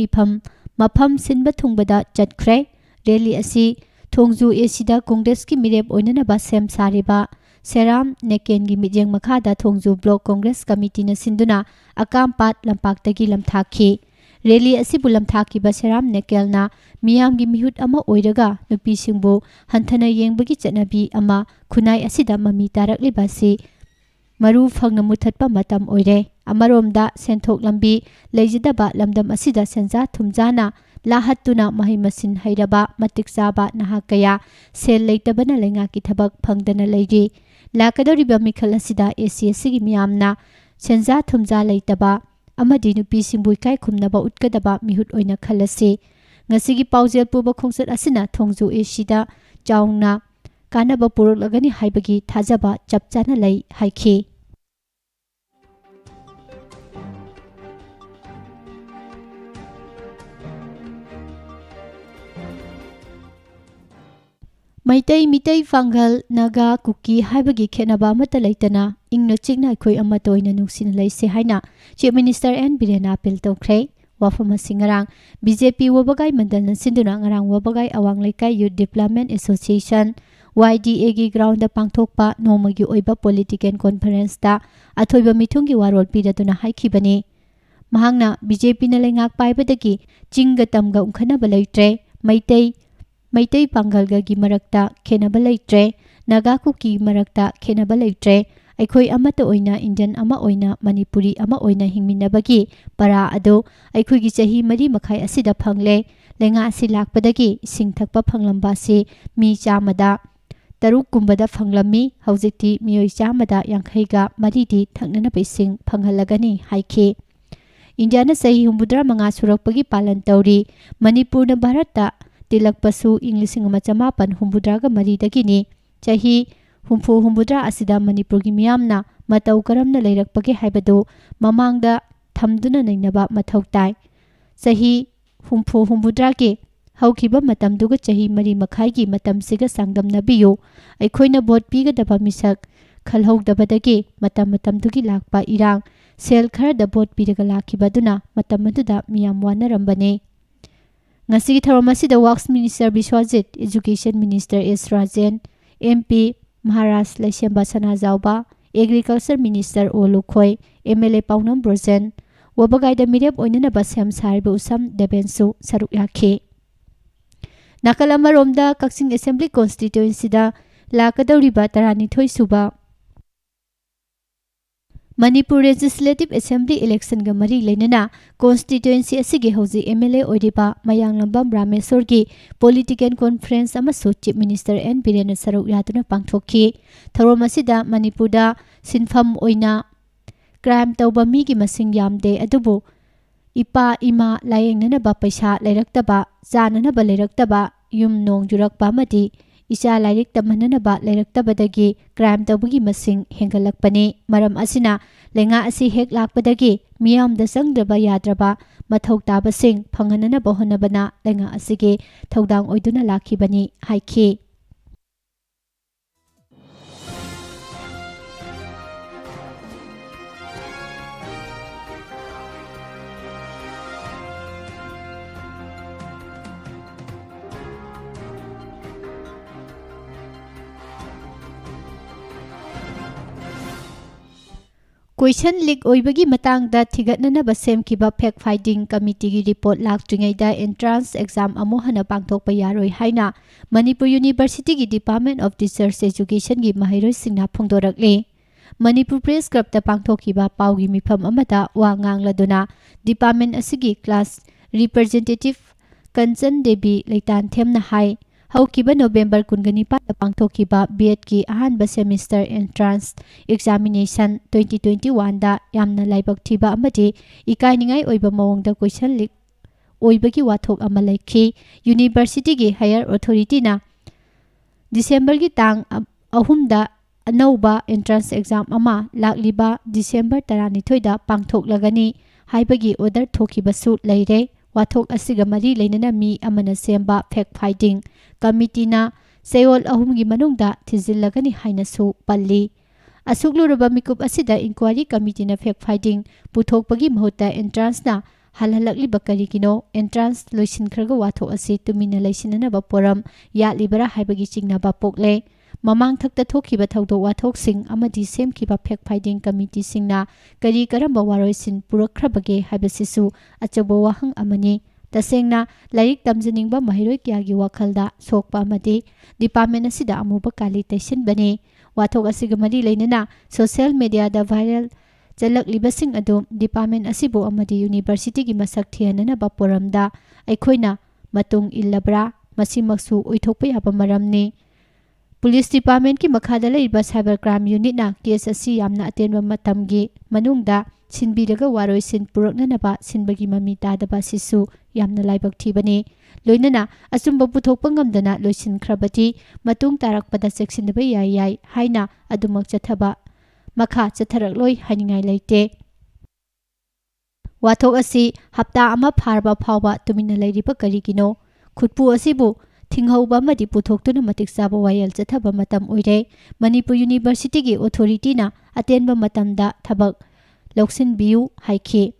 mafam sinba thungbada chatkhre. Rally asi thongju AC da Congress ki mirep oinana ba sem sariba Seram Neken gi mijeng makhada thongju block Congress committee na sinduna akampat lampaktagi lamthaki. Rally asi bulam thaki ba Seram Nekel na miyam gi mihut ama oiraga nupi singbu hanthana yengbagi chanabi ama khunai asida mami tarakli basi maru phangna muthatpa matam oire. Amaromda senthok lambi leijidaba lamdam asida senja thumjana lahattuna mahimasin hairaba matik chaba nahakaya sel leitabana lenga ki thabak phangdana leiri. Lakadoriba mikhal asida ACS gi miyamna senja thumja leitaba amadi nupi simbui kai khumnaba utkadaba mihut oina khalasi. Ngasigi paujel puba khongsat asina thongju ACda chaungna kanaba purulagani haibagi thajaba chapchana lai haikhi. Maitai Mitai Fangal Naga Kuki haibagi khenaba mata leitana ingna chikna khoi ama toina nungsin leise haina Chief Minister N Biren appeal tawkhre. Wafama singarang BJP Wabagai Mandal na sinduna ngarang Wabagai Awang Laikai Youth Development Association YDA gi ground da pangthokpa nomagi oiba political conference da athoiba mithungi warol piraduna haikibani. Mahangna BJP na lengak paibadagi chinga tamga umkhana balaitre Maitai Pangalga gi marakta khenaba leitre Naga Kuki marakta khenaba leitre aikhoi amata oina Indian ama oina Manipuri ama oina hingminabagi para ado aikhoi gi chahi mari makhai asida phangle lenga asi lakpadagi singthakpa phanglamba si mi chamada taruk kumbada phanglami haujikti mioi chamada yankhaiga maridi thaknana paising phanghalagani haikhi. India na sahi humbudra manga surakpagi palan tauri Manipur na Bharata tilakpasu ing 1984 maridagini chahi humbudra asida Manipur gi miyamna matau karamna leirakpage haibadu mamangda thamduna nainaba mathau tai. Chahi humbudra ke haukiba matamduga chahi mari makhai gi matamsiga sangdamnabiyu aikhoina vote pigadaba misak khalhogdabadagi matamdugi lakpa irang sel kharada vote piraga lakhibaduna matamaduna miyam wanarambane. Ngasigi tharomasida Works Minister Biswajit, Education Minister S Rajan, MP Maharaj Laisemba Sanajauba, Agriculture Minister Olukhoi, MLA Paunam Brojen, Wabagai da mirep oinana basam sarbe usam debensu saruk yakhi. ꯅꯥꯀꯜ ꯑꯃꯔꯣꯝꯗ Kakching assembly ꯀꯣꯟꯁꯇꯤꯇ꯭ꯌꯨꯑꯦꯟꯁꯤꯗ ꯂꯥꯛꯀꯗꯧꯔꯤꯕ 12 ꯁꯨꯕ Manipur legislative assembly ꯏꯂꯦꯛꯁꯟꯒ ꯃꯔꯤ ꯂꯩꯅꯅ ꯀꯣꯟꯁꯇꯤꯇ꯭ꯌꯨꯑꯦꯟꯁꯤ ꯑꯁꯤꯒꯤ ꯍꯧꯖꯤꯛ MLA ꯑꯣꯏꯔꯤꯕ ꯃꯌꯥꯡꯂꯝꯕꯝ ꯔꯥꯃꯦꯁꯣꯔꯒꯤ political conference ꯑꯃꯁꯨ ꯆꯤꯞ ꯃꯤꯅꯤꯁꯇꯔ N. ꯕꯤꯔꯦꯟꯅ ꯁꯔꯨꯛ ꯌꯥꯗꯨꯅ ꯄꯥꯡꯊꯣꯛꯈꯤ꯫ ꯊꯧꯔꯝ ꯑꯁꯤꯗ ꯃꯅꯤꯄꯨꯔꯗ ꯁꯤꯟꯐꯝ ꯑꯣꯏꯅ ꯀ꯭ꯔꯥꯏꯝ ꯇꯧꯕ ꯃꯤꯒꯤ ꯃꯁꯤꯡ ꯌꯥꯝꯗꯦ, ꯑꯗꯨꯕꯨ ꯏꯄꯥ ꯏꯃꯥ ꯂꯥꯌꯦꯡꯅꯅꯕ ꯄꯩꯁꯥ ꯂꯩꯔꯛꯇꯕ, ꯆꯥꯅꯅꯕ ꯂꯩꯔꯛꯇꯕ, ꯌꯨꯝ ꯅꯣꯡ ꯌꯨꯔꯛꯄ ꯑꯃꯗꯤ ꯏꯆꯥ ꯂꯥꯏꯔꯤꯛ ꯇꯝꯍꯟꯅꯕ ꯂꯩꯔꯛꯇꯕꯗꯒꯤ ꯀ꯭ꯔꯥꯏꯝ ꯇꯧꯕꯒꯤ ꯃꯁꯤꯡ ꯍꯦꯟꯒꯠꯂꯛꯄꯅꯤ꯫ ꯃꯔꯝ ꯑꯁꯤꯅ ꯂꯩꯉꯥꯛ ꯑꯁꯤ ꯍꯦꯛ ꯂꯥꯛꯄꯗꯒꯤ ꯃꯤꯌꯥꯝꯗ ꯆꯪꯗ꯭ꯔꯕ ꯌꯥꯗ꯭ꯔꯕ ꯃꯊꯧ ꯇꯥꯕꯁꯤꯡ ꯐꯪꯍꯟꯅꯕ ꯍꯣꯠꯅꯕꯅ ꯂꯩꯉꯥꯛ ꯑꯁꯤꯒꯤ ꯊꯧꯗꯥꯡ ꯑꯣꯏꯗꯨꯅ ꯂꯥꯛꯈꯤꯕꯅꯤ ꯍꯥꯏꯈꯤ꯫ ꯀꯣꯏꯁꯟ ꯂꯤꯛ ꯑꯣꯏꯕꯒꯤ ꯃꯇꯥꯡꯗ ꯊꯤꯒꯠꯅꯅꯕ ꯁꯦꯝꯈꯤꯕ ꯐꯦꯛ ꯐꯥꯏꯟꯗꯤꯡ ꯀꯃꯤꯇꯤꯒꯤ ꯔꯤꯄꯣꯔꯠ ꯂꯥꯛꯇ꯭ꯔꯤꯉꯩꯗ ꯑꯦꯟꯇ꯭ꯔꯥꯟꯁ ꯑꯦꯛꯖꯥꯝ ꯑꯃꯨꯛ ꯍꯟꯅ ꯄꯥꯡꯊꯣꯛꯄ ꯌꯥꯔꯣꯏ ꯍꯥꯏꯅ ꯃꯅꯤꯄꯨꯔ ꯌꯨꯅꯤꯚꯔꯁꯤꯇꯤꯒꯤ ꯗꯤꯄꯥꯔꯠꯃꯦꯟꯠ ꯑꯣꯐ ꯇꯤꯆꯔꯁ ꯑꯦꯖꯨꯀꯦꯁꯟꯒꯤ ꯃꯍꯩꯔꯣꯏꯁꯤꯡꯅ ꯐꯣꯡꯗꯣꯔꯛꯂꯤ꯫ ꯃꯅꯤꯄꯨꯔ ꯄ꯭ꯔꯦꯁ ꯀ꯭ꯂꯕꯇ ꯄꯥꯡꯊꯣꯛꯈꯤꯕ ꯄꯥꯎꯒꯤ ꯃꯤꯐꯝ ꯑꯃꯗ ꯋꯥ ꯉꯥꯡꯂꯗꯨꯅ ꯗꯤꯄꯥꯔꯠꯃꯦꯟꯠ ꯑꯁꯤꯒꯤ ꯀ꯭ꯂꯥꯁ ꯔꯤꯄ꯭ꯔꯖꯦꯟꯇꯦꯇꯤꯚ ꯀꯟꯆꯟ ꯗꯦꯕꯤ ꯂꯩꯇꯥꯟꯊꯦꯝꯅ ꯍꯥꯏ ꯍꯧꯈꯤꯕ ꯅꯣꯚꯦꯝꯕꯔ 29ꯗ ꯄꯥꯡꯊꯣꯛꯈꯤꯕ ꯕꯤ.ꯑꯦꯗꯀꯤ ꯑꯍꯥꯟꯕ ꯁꯦꯃꯤꯁꯇꯔ ꯑꯦꯟꯇ꯭ꯔꯥꯟꯁ ꯑꯦꯛꯖꯥꯃꯤꯅꯦꯁꯟ 2021ꯗ ꯌꯥꯝꯅ ꯂꯥꯏꯕꯛ ꯊꯤꯕ ꯑꯃꯗꯤ ꯏꯀꯥꯏꯅꯤꯡꯉꯥꯏ ꯑꯣꯏꯕ ꯃꯑꯣꯡꯗ ꯀꯣꯏꯁꯟ ꯂꯤꯛ ꯑꯣꯏꯕꯒꯤ ꯋꯥꯊꯣꯛ ꯑꯃ ꯂꯩꯈꯤ꯫ ꯌꯨꯅꯤꯚꯔꯁꯤꯇꯤꯒꯤ ꯍꯥꯌꯔ ꯑꯣꯊꯣꯔꯤꯇꯤꯅ ꯗꯤꯁꯦꯝꯕꯔꯒꯤ ꯇꯥꯡ 3ꯗ ꯑꯅꯧꯕ ꯑꯦꯟꯇ꯭ꯔꯥꯟꯁ ꯑꯦꯛꯖꯥꯝ ꯑꯃ ꯂꯥꯛꯂꯤꯕ ꯗꯤꯁꯦꯝꯕꯔ 12ꯗ ꯄꯥꯡꯊꯣꯛꯂꯒꯅꯤ ꯍꯥꯏꯕꯒꯤ ꯑꯣꯔꯗꯔ ꯊꯣꯛꯈꯤꯕꯁꯨ ꯂꯩꯔꯦ꯫ ꯋꯥꯊꯣꯛ ꯑꯁꯤꯒ ꯃꯔꯤ ꯂꯩꯅꯅ ꯃꯤ ꯑꯃꯅ ꯁꯦꯝꯕ ꯐꯦꯛ ꯐꯥꯏꯟꯗꯤꯡ ꯀꯃꯤꯇꯤꯅ ꯆꯌꯣꯜ 3ꯒꯤ ꯃꯅꯨꯡꯗ ꯊꯤꯖꯤꯜꯂꯒꯅꯤ ꯍꯥꯏꯅꯁꯨ ꯄꯜꯂꯤ꯫ ꯑꯁꯨꯛꯂꯨꯔꯕ ꯃꯤꯀꯨꯞ ꯑꯁꯤꯗ ꯏꯟꯀ꯭ꯋꯥꯔꯤ ꯀꯃꯤꯇꯤꯅ ꯐꯦꯛ ꯐꯥꯏꯟꯗꯤꯡ ꯄꯨꯊꯣꯛꯄꯒꯤ ꯃꯍꯨꯠꯇ ꯑꯦꯟꯇ꯭ꯔꯥꯟꯁꯅ ꯍꯜꯍꯜꯂꯛꯂꯤꯕ ꯀꯔꯤꯒꯤꯅꯣ? ꯑꯦꯟꯇ꯭ꯔꯥꯟꯁ ꯂꯣꯏꯁꯤꯟꯈ꯭ꯔꯒ ꯋꯥꯊꯣꯛ ꯑꯁꯤ ꯇꯨꯃꯤꯟꯅ ꯂꯩꯁꯤꯟꯅꯅꯕ ꯄꯣꯔꯝ ꯌꯥꯠꯂꯤꯕꯔꯥ ꯍꯥꯏꯕꯒꯤ ꯆꯤꯡꯅꯕ ꯄꯣꯛꯂꯦ꯫ ꯃꯃꯥꯡꯊꯛꯇ ꯊꯣꯛꯈꯤꯕ ꯊꯧꯗꯣꯛ ꯋꯥꯊꯣꯛꯁꯤꯡ ꯑꯃꯗꯤ ꯁꯦꯝꯈꯤꯕ ꯐꯦꯛ ꯐꯥꯏꯟꯗꯤꯡ ꯀꯃꯤꯇꯤꯁꯤꯡꯅ ꯀꯔꯤ ꯀꯔꯝꯕ ꯋꯥꯔꯣꯏꯁꯤꯟ ꯄꯨꯔꯛꯈ꯭ꯔꯕꯒꯦ ꯍꯥꯏꯕꯁꯤꯁꯨ ꯑꯆꯧꯕ ꯋꯥꯍꯪ ꯑꯃꯅꯤ꯫ ꯇꯁꯦꯡꯅ ꯂꯥꯏꯔꯤꯛ ꯇꯝꯖꯅꯤꯡꯕ ꯃꯍꯩꯔꯣꯏ ꯀꯌꯥꯒꯤ ꯋꯥꯈꯜꯗ ꯁꯣꯛꯄ ꯑꯃꯗꯤ ꯗꯤꯄꯥꯔꯠꯃꯦꯟꯠ ꯑꯁꯤꯗ ꯑꯃꯨꯕ ꯀꯥꯂꯤ ꯇꯩꯁꯤꯟꯕꯅꯤ꯫ ꯋꯥꯊꯣꯛ ꯑꯁꯤꯒ ꯃꯔꯤ ꯂꯩꯅꯅ ꯁꯣꯁꯤꯌꯦꯜ ꯃꯤꯗꯤꯌꯥꯗ ꯚꯥꯏꯔꯦꯜ ꯆꯠꯂꯛꯂꯤꯕꯁꯤꯡ ꯑꯗꯨ ꯗꯤꯄꯥꯔꯠꯃꯦꯟꯠ ꯑꯁꯤꯕꯨ ꯑꯃꯗꯤ ꯌꯨꯅꯤꯚꯔꯁꯤꯇꯤꯒꯤ ꯃꯁꯛ ꯊꯤꯍꯟꯅꯅꯕ ꯄꯣꯔꯝꯗ ꯑꯩꯈꯣꯏꯅ ꯃꯇꯨꯡ ꯏꯜꯂꯕ꯭ꯔꯥ? ꯃꯁꯤꯃꯛꯁꯨ ꯑꯣꯏꯊꯣꯛꯄ ꯌꯥꯕ ꯃꯔꯝꯅꯤ꯫ ꯄꯨꯂꯤꯁ ꯗꯤꯄꯥꯔꯠꯃꯦꯟꯠꯀꯤ ꯃꯈꯥꯗ ꯂꯩꯔꯤꯕ ꯁꯥꯏꯕꯔ ꯀ꯭ꯔꯥꯏꯝ ꯌꯨꯅꯤꯠꯅ ꯀꯦꯁ ꯑꯁꯤ ꯌꯥꯝꯅ ꯑꯇꯦꯟꯕ ꯃꯇꯝꯒꯤ ꯃꯅꯨꯡꯗ ꯁꯤꯟꯕꯤꯔꯒ ꯋꯥꯔꯣꯏꯁꯤꯟ ꯄꯨꯔꯛꯅꯅꯕ ꯁꯤꯟꯕꯒꯤ ꯃꯃꯤ ꯇꯥꯗꯕ ꯑꯁꯤꯁꯨ ꯌꯥꯝꯅ ꯂꯥꯏꯕꯛ ꯊꯤꯕꯅꯤ꯫ ꯂꯣꯏꯅꯅ ꯑꯆꯨꯝꯕ ꯄꯨꯊꯣꯛꯄ ꯉꯝꯗꯅ ꯂꯣꯏꯁꯤꯟꯈ꯭ꯔꯕꯗꯤ ꯃꯇꯨꯡ ꯇꯥꯔꯛꯄꯗ ꯆꯦꯛꯁꯤꯟꯗꯕ ꯌꯥꯏ ꯍꯥꯏꯅ ꯑꯗꯨꯃꯛ ꯃꯈꯥ ꯆꯠꯊꯔꯛꯂꯣꯏ ꯍꯥꯏꯅꯤꯡꯉꯥꯏ ꯂꯩꯇꯦ꯫ ꯋꯥꯊꯣꯛ ꯑꯁꯤ ꯍꯞꯇꯥ ꯑꯃ ꯐꯥꯔꯕ ꯐꯥꯎꯕ ꯇꯨꯃꯤꯟꯅ ꯂꯩꯔꯤꯕ ꯀꯔꯤꯒꯤꯅꯣ? ꯈꯨꯠꯄꯨ ꯑꯁꯤꯕꯨ ꯊꯤꯡꯍꯧꯕ ꯑꯃꯗꯤ ꯄꯨꯊꯣꯛꯇꯨꯅ ꯃꯇꯤꯛ ꯆꯥꯕ ꯋꯥꯌꯦꯜ ꯆꯠꯊꯕ ꯃꯇꯝ ꯑꯣꯏꯔꯦ꯫ ꯃꯅꯤꯄꯨꯔ ꯌꯨꯅꯤꯚꯔꯁꯤꯇꯤꯒꯤ ꯑꯣꯊꯣꯔꯤꯇꯤꯅ ꯑꯇꯦꯟꯕ ꯃꯇꯝꯗ ꯊꯕꯛ ꯂꯧꯁꯤꯟꯕꯤꯌꯨ ꯍꯥꯏꯈꯤ꯫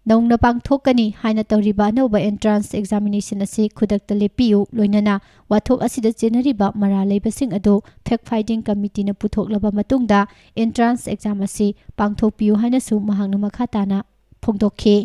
ꯅꯧꯅ ꯄꯥꯡꯊꯣꯛꯀꯅꯤ ꯍꯥꯏꯅ ꯇꯧꯔꯤꯕ ꯑꯅꯧꯕ ꯑꯦꯟꯇ꯭ꯔꯥꯟꯁ ꯑꯦꯛꯖꯥꯃꯤꯅꯦꯁꯟ ꯑꯁꯤ ꯈꯨꯗꯛꯇ ꯂꯦꯞꯄꯤꯌꯨ, ꯂꯣꯏꯅꯅ ꯋꯥꯊꯣꯛ ꯑꯁꯤꯗ ꯆꯦꯟꯅꯔꯤꯕ ꯃꯔꯥꯜ ꯂꯩꯕꯁꯤꯡ ꯑꯗꯨ ꯐꯦꯛ ꯐꯥꯏꯟꯗꯤꯡ ꯀꯃꯤꯇꯤꯅ ꯄꯨꯊꯣꯛꯂꯕ ꯃꯇꯨꯡꯗ ꯑꯦꯟꯇ꯭ꯔꯥꯟꯁ ꯑꯦꯛꯖꯥꯝ ꯑꯁꯤ ꯄꯥꯡꯊꯣꯛꯄꯤꯌꯨ ꯍꯥꯏꯅꯁꯨ ꯃꯍꯥꯛꯅ ꯃꯈꯥ ꯇꯥꯅ ꯐꯣꯡꯗꯣꯛꯈꯤ꯫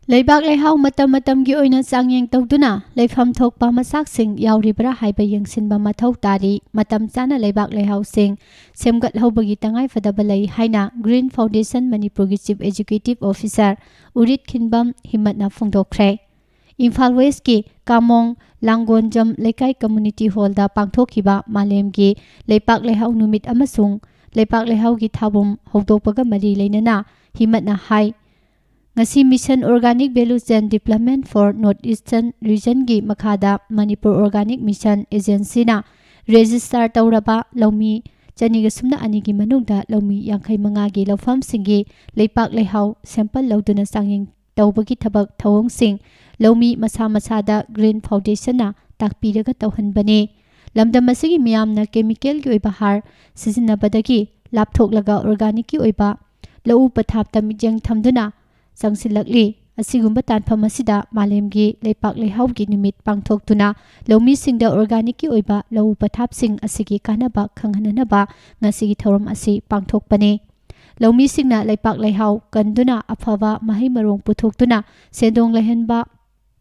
ꯂꯩꯕꯥꯛ ꯂꯩꯍꯥꯎ ꯃꯇꯝ ꯃꯇꯝꯒꯤ ꯑꯣꯏꯅ ꯆꯥꯡꯌꯦꯡ ꯇꯧꯗꯨꯅ ꯂꯩꯐꯝ ꯊꯣꯛꯄ ꯃꯆꯥꯛꯁꯤꯡ ꯌꯥꯎꯔꯤꯕ꯭ꯔꯥ ꯍꯥꯏꯕ ꯌꯦꯡꯁꯤꯟꯕ ꯃꯊꯧ ꯇꯥꯔꯤ ꯃꯇꯝ ꯆꯥꯅ ꯂꯩꯕꯥꯛ ꯂꯩꯍꯥꯎꯁꯤꯡ ꯁꯦꯝꯒꯠꯍꯧꯕꯒꯤ ꯇꯉꯥꯏꯐꯗꯕ ꯂꯩ ꯍꯥꯏꯅ ꯒ꯭ꯔꯤꯟ ꯐꯥꯎꯟꯗꯦꯁꯟ ꯃꯅꯤꯄꯨꯔꯒꯤ ꯆꯤꯐ ꯑꯦꯛꯖꯤꯀ꯭ꯌꯨꯇꯤꯚ ꯑꯣꯐꯤꯁꯥꯔ ꯎꯔꯤꯠ ꯈꯤꯟꯕꯝ ꯍꯤꯃꯠꯅ ꯐꯣꯡꯗꯣꯛꯈ꯭ꯔꯦ ꯏꯝꯐꯥꯜ ꯋꯦꯁꯀꯤ ꯀꯥꯃꯣꯡ ꯂꯥꯡꯒꯣꯟꯖꯝ ꯂꯩꯀꯥꯏ ꯀꯝꯃꯨꯅꯤꯇꯤ ꯍꯣꯜꯗ ꯄꯥꯡꯊꯣꯛꯈꯤꯕ ꯃꯥꯂꯦꯝꯒꯤ ꯂꯩꯄꯥꯛ ꯂꯩꯍꯥꯎ ꯅꯨꯃꯤꯠ ꯑꯃꯁꯨꯡ ꯂꯩꯄꯥꯛ ꯂꯩꯍꯥꯎꯒꯤ ꯊꯥꯕꯨꯝ ꯍꯧꯗꯣꯛꯄꯒ ꯃꯔꯤ ꯂꯩꯅꯅ ꯍꯤꯃꯠꯅ ꯍꯥꯏ ngasi mission organic value chain development for north eastern region gi makhada manipur organic mission agency na register tawraba lomi chaniga sumna ani gi manungda lomi yankhai manga gi lawfam singi leipak leihau sample loduna sangyeng tawbagi thabak thawong sing lomi masa masada green foundation na takpiraga tawhanbani lamdam asigi miyamna chemical gi oiba har sizinabadagi lapthoklaga organic gi oiba lau pathap tamijeng thamduna ꯆꯪꯁꯤꯜꯂꯛꯂꯤ ꯑꯁꯤꯒꯨꯝꯕ ꯇꯥꯟꯐꯝ ꯑꯁꯤꯗ ꯃꯥꯂꯦꯝꯒꯤ ꯂꯩꯄꯥꯛ ꯂꯩꯍꯥꯎꯒꯤ ꯅꯨꯃꯤꯠ ꯄꯥꯡꯊꯣꯛꯇꯨꯅ ꯂꯧꯃꯤꯁꯤꯡꯗ ꯑꯣꯔꯒꯥꯅꯤꯛꯀꯤ ꯑꯣꯏꯕ ꯂꯧ ꯄꯊꯥꯞꯁꯤꯡ ꯑꯁꯤꯒꯤ ꯀꯥꯟꯅꯕ ꯈꯪꯍꯟꯅꯕ ꯉꯁꯤꯒꯤ ꯊꯧꯔꯝ ꯑꯁꯤ ꯄꯥꯡꯊꯣꯛꯄꯅꯤ ꯂꯧꯃꯤꯁꯤꯡꯅ ꯂꯩꯄꯥꯛ ꯂꯩꯍꯥꯎ ꯀꯟꯗꯨꯅ ꯑꯐꯕ ꯃꯍꯩ ꯃꯔꯣꯡ ꯄꯨꯊꯣꯛꯇꯨꯅ ꯁꯦꯟꯗꯣꯡ ꯂꯩꯍꯟꯕ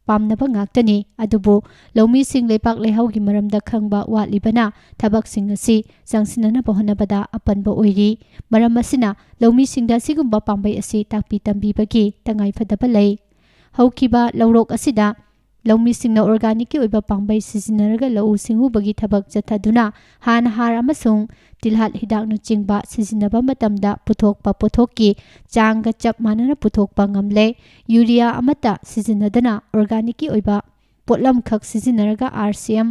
ꯄꯥꯝꯅꯕ ꯉꯥꯛꯇꯅꯤ ꯑꯗꯨꯕꯨ ꯂꯧꯃꯤꯁꯤꯡ ꯂꯩꯄꯥꯛ ꯂꯩꯍꯥꯎꯒꯤ ꯃꯔꯝꯗ ꯈꯪꯕ ꯋꯥꯠꯂꯤꯕꯅ ꯊꯕꯛꯁꯤꯡ ꯑꯁꯤ ꯆꯪꯁꯤꯟꯅꯅꯕ ꯍꯣꯠꯅꯕꯗ ꯑꯄꯟꯕ ꯑꯣꯏꯔꯤ ꯃꯔꯝ ꯑꯁꯤꯅ ꯂꯧꯃꯤꯁꯤꯡꯗ ꯑꯁꯤꯒꯨꯝꯕ ꯄꯥꯝꯕꯩ ꯑꯁꯤ ꯇꯥꯛꯄꯤ ꯇꯝꯕꯤꯕꯒꯤ ꯇꯉꯥꯏꯐꯗꯕ ꯂꯩ ꯍꯧꯈꯤꯕ ꯂꯧꯔꯣꯛ ꯑꯁꯤꯗ ꯂꯧꯃꯤꯁꯤꯡꯅ ꯑꯣꯔꯒꯥꯅꯤꯛꯀꯤ ꯑꯣꯏꯕ ꯄꯥꯝꯕꯩ ꯁꯤꯖꯤꯟꯅꯔꯒ ꯂꯧꯎ ꯁꯤꯡꯎꯕꯒꯤ ꯊꯕꯛ ꯆꯠꯊꯗꯨꯅ ꯍꯥꯟꯅ ꯍꯥꯔ ꯑꯃꯁꯨꯡ ꯇꯤꯜꯍꯥꯠ ꯍꯤꯗꯥꯛꯅꯆꯤꯡꯕ ꯁꯤꯖꯤꯟꯅꯕ ꯃꯇꯝꯗ ꯄꯨꯊꯣꯛꯄ ꯄꯣꯠꯊꯣꯛꯀꯤ ꯆꯥꯡꯒ ꯆꯞ ꯃꯥꯟꯅꯅ ꯄꯨꯊꯣꯛꯄ ꯉꯝꯂꯦ ꯌꯨꯔꯤꯌꯥ ꯑꯃꯠꯇ ꯁꯤꯖꯤꯟꯅꯗꯅ ꯑꯣꯔꯒꯥꯅꯤꯛꯀꯤ ꯑꯣꯏꯕ ꯄꯣꯠꯂꯝꯈꯛ ꯁꯤꯖꯤꯟꯅꯔꯒ RCM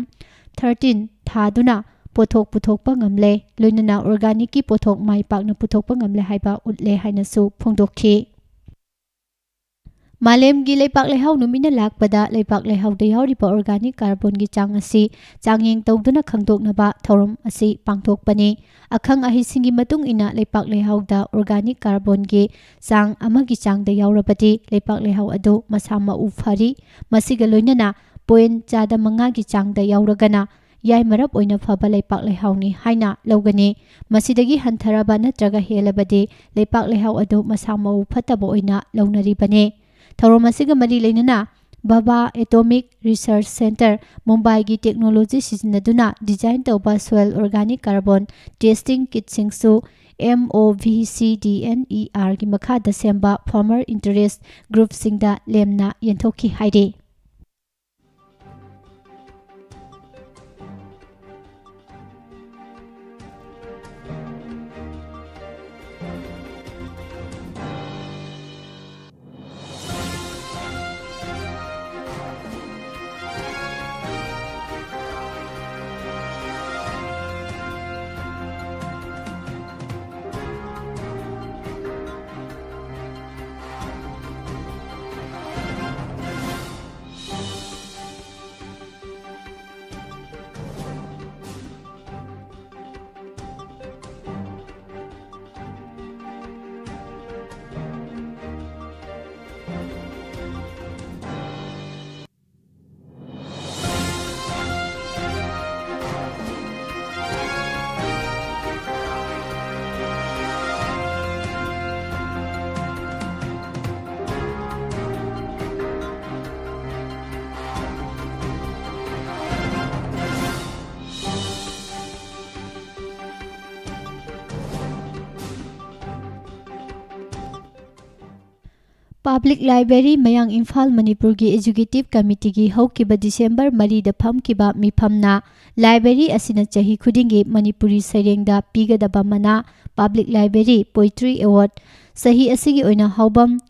13 ꯊꯥꯗꯨꯅ ꯄꯣꯠꯊꯣꯛ ꯄꯨꯊꯣꯛꯄ ꯉꯝꯂꯦ ꯂꯣꯏꯅꯅ ꯑꯣꯔꯒꯥꯅꯤꯛꯀꯤ ꯄꯣꯠꯊꯣꯛ ꯃꯥꯏ ꯄꯥꯛꯅ ꯄꯨꯊꯣꯛꯄ ꯉꯝꯂꯦ ꯍꯥꯏꯕ ꯎꯠꯂꯦ ꯍꯥꯏꯅꯁꯨ ꯐꯣꯡꯗꯣꯛꯈꯤ ꯃꯥꯂꯦꯝꯒꯤ ꯂꯩꯄꯥꯛ ꯂꯩꯍꯥꯎ ꯅꯨꯃꯤꯠꯅ ꯂꯥꯛꯄꯗ ꯂꯩꯄꯥꯛ ꯂꯩꯍꯥꯎꯗ ꯌꯥꯎꯔꯤꯕ ꯑꯣꯔꯒꯥꯅꯤꯛ ꯀꯥꯔꯕꯣꯟꯒꯤ ꯆꯥꯡ ꯑꯁꯤ ꯆꯥꯡꯌꯦꯡ ꯇꯧꯗꯨꯅ ꯈꯪꯗꯣꯛꯅꯕ ꯊꯧꯔꯝ ꯑꯁꯤ ꯄꯥꯡꯊꯣꯛꯄꯅꯤ ꯑꯈꯪ ꯑꯍꯩꯁꯤꯡꯒꯤ ꯃꯇꯨꯡ ꯏꯟꯅ ꯂꯩꯄꯥꯛ ꯂꯩꯍꯥꯎꯗ ꯑꯣꯔꯒꯥꯅꯤꯛ ꯀꯥꯔꯕꯣꯟꯒꯤ ꯆꯥꯡ ꯑꯃꯒꯤ ꯆꯥꯡꯗ ꯌꯥꯎꯔꯕꯗꯤ ꯂꯩꯄꯥꯛ ꯂꯩꯍꯥꯎ ꯑꯗꯨ ꯃꯁꯥ ꯃꯎ ꯐꯔꯤ ꯃꯁꯤꯒ ꯂꯣꯏꯅꯅ 0.5% ꯒꯤ ꯆꯥꯡꯗ ꯌꯥꯎꯔꯒꯅ ꯌꯥꯏꯃꯔꯞ ꯑꯣꯏꯅ ꯐꯕ ꯂꯩꯄꯥꯛ ꯂꯩꯍꯥꯎꯅꯤ ꯍꯥꯏꯅ ꯂꯧꯒꯅꯤ ꯃꯁꯤꯗꯒꯤ ꯍꯟꯊꯔꯕ ꯅꯠꯇ꯭ꯔꯒ ꯍꯦꯜꯂꯕꯗꯤ ꯂꯩꯄꯥꯛ ꯂꯩꯍꯥꯎ ꯑꯗꯨ ꯃꯁꯥ ꯃꯎ ꯐꯠꯇꯕ ꯑꯣꯏꯅ ꯂꯧꯅꯔꯤꯕꯅꯤ ꯊꯧꯔꯝ ꯑꯁꯤꯒ ꯃꯔꯤ ꯂꯩꯅꯅ ꯕꯥꯕꯥ ꯑꯦꯇꯣꯃꯤꯛ ꯔꯤꯁꯔꯆ ꯁꯦꯟꯇꯔ ꯃꯨꯝꯕꯥꯏꯒꯤ ꯇꯦꯛꯅꯣꯂꯣꯖꯤ ꯁꯤꯖꯤꯟꯅꯗꯨꯅ ꯗꯤꯖꯥꯏꯟ ꯇꯧꯕ ꯁꯣꯏꯜ ꯑꯣꯔꯒꯥꯅꯤꯛ ꯀꯥꯔꯕꯣꯟ ꯇꯦꯁꯇꯤꯡ ꯀꯤꯠꯁꯤꯡꯁꯨ MOVCDNER ꯒꯤ ꯃꯈꯥꯗ ꯁꯦꯝꯕ ꯐꯥꯔꯃꯔ ꯏꯟꯇꯔꯦꯁ ꯒ꯭ꯔꯨꯞꯁꯤꯡꯗ ꯂꯦꯝꯅ ꯌꯦꯟꯊꯣꯛꯈꯤ ꯍꯥꯏꯔꯤ Public Library Mayang Imphal Manipurgi Executive Committee gi haukiba December 3 da phamkiba mifamna library asina chahi khudingi Manipuri Sairengda pigadaba mana Public Library Poetry Award sahi asigi oina haubam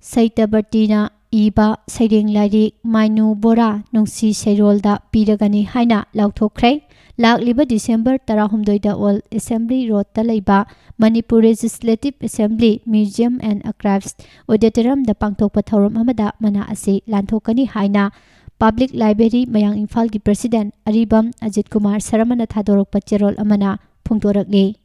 Saitabartina iba Saireng Lari Mainu Bora Nungsi Sairolda piragani haina lauthokre Lagliba December 18 da All Assembly Road ta leiba Manipur Legislative Assembly Museum and Archives Auditorium da pangthokpa thorum amada mana ase lanthokani haina Public Library Mayang Imphal gi President Aribam Ajit Kumar Saramana thadorokpa cherol amana phungdorakli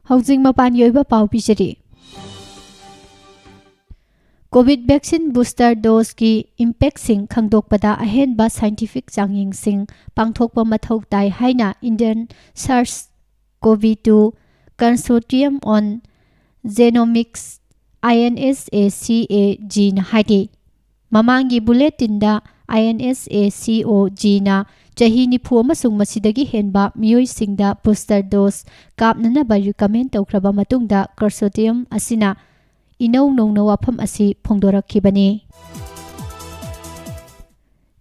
Housing Mapan Yoiba Pau Pichari COVID vaccine booster dose ki impact sing khangdokpada ahenba scientific changying sing pangthokpa mathau tai haina Indian SARS-CoV-2 Consortium on Genomics INSACOG na haidi mamangi bulletin da INSACOG na chahi nifu amasung masidagi henba miyoi singda booster dose kapnana ba recommend tawkraba matungda consortium asina Inaw na wafam asi phongdorakhibani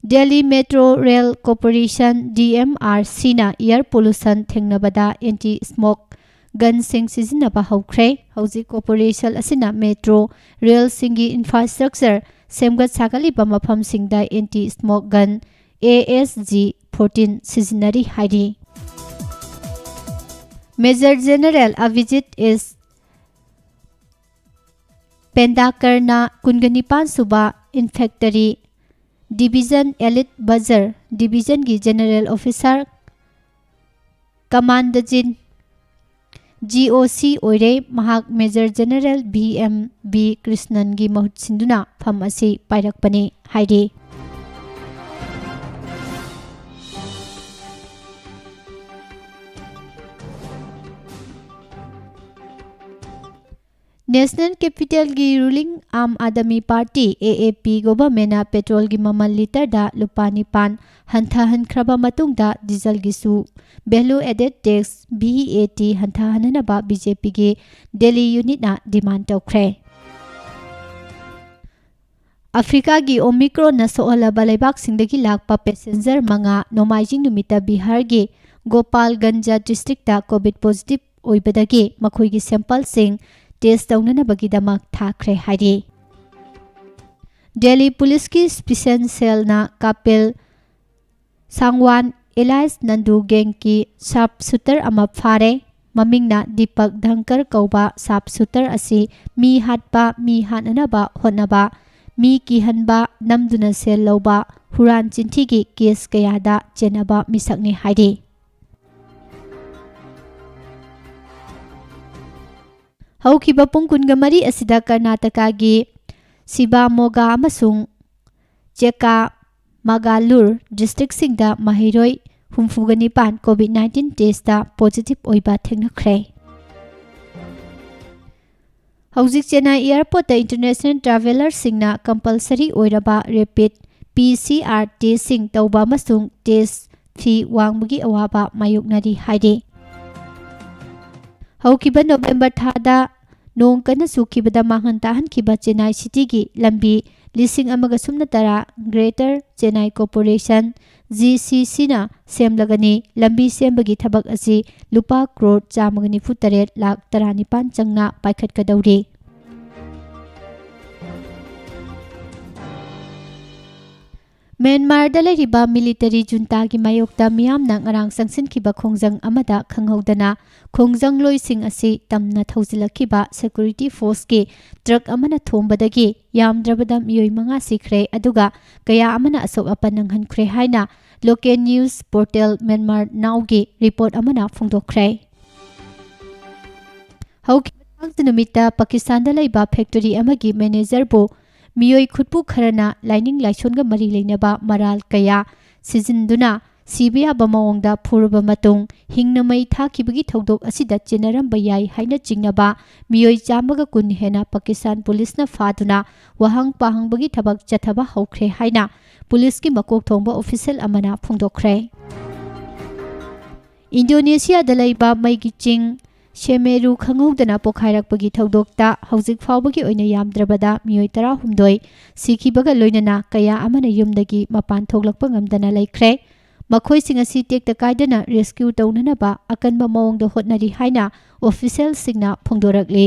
Delhi Metro Rail Corporation DMRC na air pollution thengnabada anti smoke gun sing sizinaba hawkhre hauji corporation asina metro rail singi infrastructure semgat sakali ba mafam singda anti smoke gun ASG 14 sizinari haidi Major General Avijit S Pendakarna Kunganipan Suba Infectory Division Elite Bazar Division ki General Officer Commandajin GOC Oire Mahak Major General BMB Krishnan gi mahut sinduna pham asi pairakpani haidi National Capital gi ruling Aam Aadmi Party AAP government petrol gi mamal liter da lupa nipan hanthahan khraba matungda diesel gi su value added tax VAT hanthahanana ba BJP gi Delhi unit na demand tawkhre Africa gi Omicron na soala balaibak singdagi lakpa passenger manga nomaijing numita Bihar gi Gopalganja district da COVID positive oibadagi makhoi gi sample sing test taunana bagidamak thakre haidi Delhi Police ki special cell na Kapil Sangwan Elias Nandu gang ki sharp shooter ama phare mamingna Deepak Dhankar kauba sharp shooter asi mi hatpa mi hanana ba honaba mi ki hanba namduna sel loba huran chinthi ki case kayada chenaba misakni haidi Haukiba pung kungamari asida Karnataka gi Sibamoga amasung Cheka Magalur district singda mahiroi humfugani pan COVID-19 test da positive oiba thengnakhre Haujik Chennai airport da international traveler singna compulsory oiraba rapid PCR testing tauba masung test fee wangbagi awaba mayuknari haide Haukiba November thada nong kana sukibada mahan tahan kiba Chennai city gi lambi lising amaga sumna tara Greater Chennai Corporation GCC na semlagani lambi sembagi thabak asi lupa crore chamagani futare lakh 19 changna paikhat kadauri Myanmar da leriba military junta gi mayokta miyam na ngarang sangsin kiba khongjang amada khanghaudana khongjang loising asi tamna thaujilakiba security force ki truck amana thombadagi yamdrabada miyoi manga sikhre aduga kaya amana asok apanang hankhre haina local news portal Myanmar Now gi report amana phongdokkhre hauki numita Pakistan da laiba factory amagi manager bo Miyoi khutpu kharana lining laishonga mari leinaba maral kaya sizinduna sibiya bamaongda phurba matung hingna mai thakibagi thodok asida chenaram bayai haina jingnaba miyoi chamaga kun hena Pakistan police na faduna wahang pahang bagi thabak chathaba haukhre haina police ki makok thongba official amana phongdokkhre Indonesia dalaiba maigi ching Shemeru khanghaudana pokhairakpagi thodokta haujik faubagi oina yamdrabada miyoi 19 sikhibaga loinana kaya amana yumdagi mapan thoglakpa ngamdana laikhre makhoi singa si tekta kaidana rescue taunana ba akanba mawongda hotnari haina official singna phongdorakli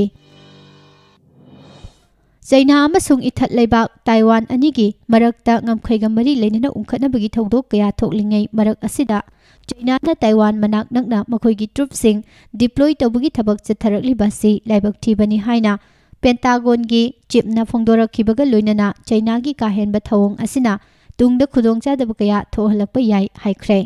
China amasung ithat leibak Taiwan anigi marakta ngamkhaiga mari leinana ungkhatnabagi thodok kaya thoklingai marak asida China na Taiwan manak nakna makhoigi troops sing deploy tawbagi thabak chatharakli basi laibak thibani haina Pentagon gi chief na phongdorakhibaga loinana China gi kahenba thawong asina tungda khudongcha dab kaya thohalakpa yai haikhre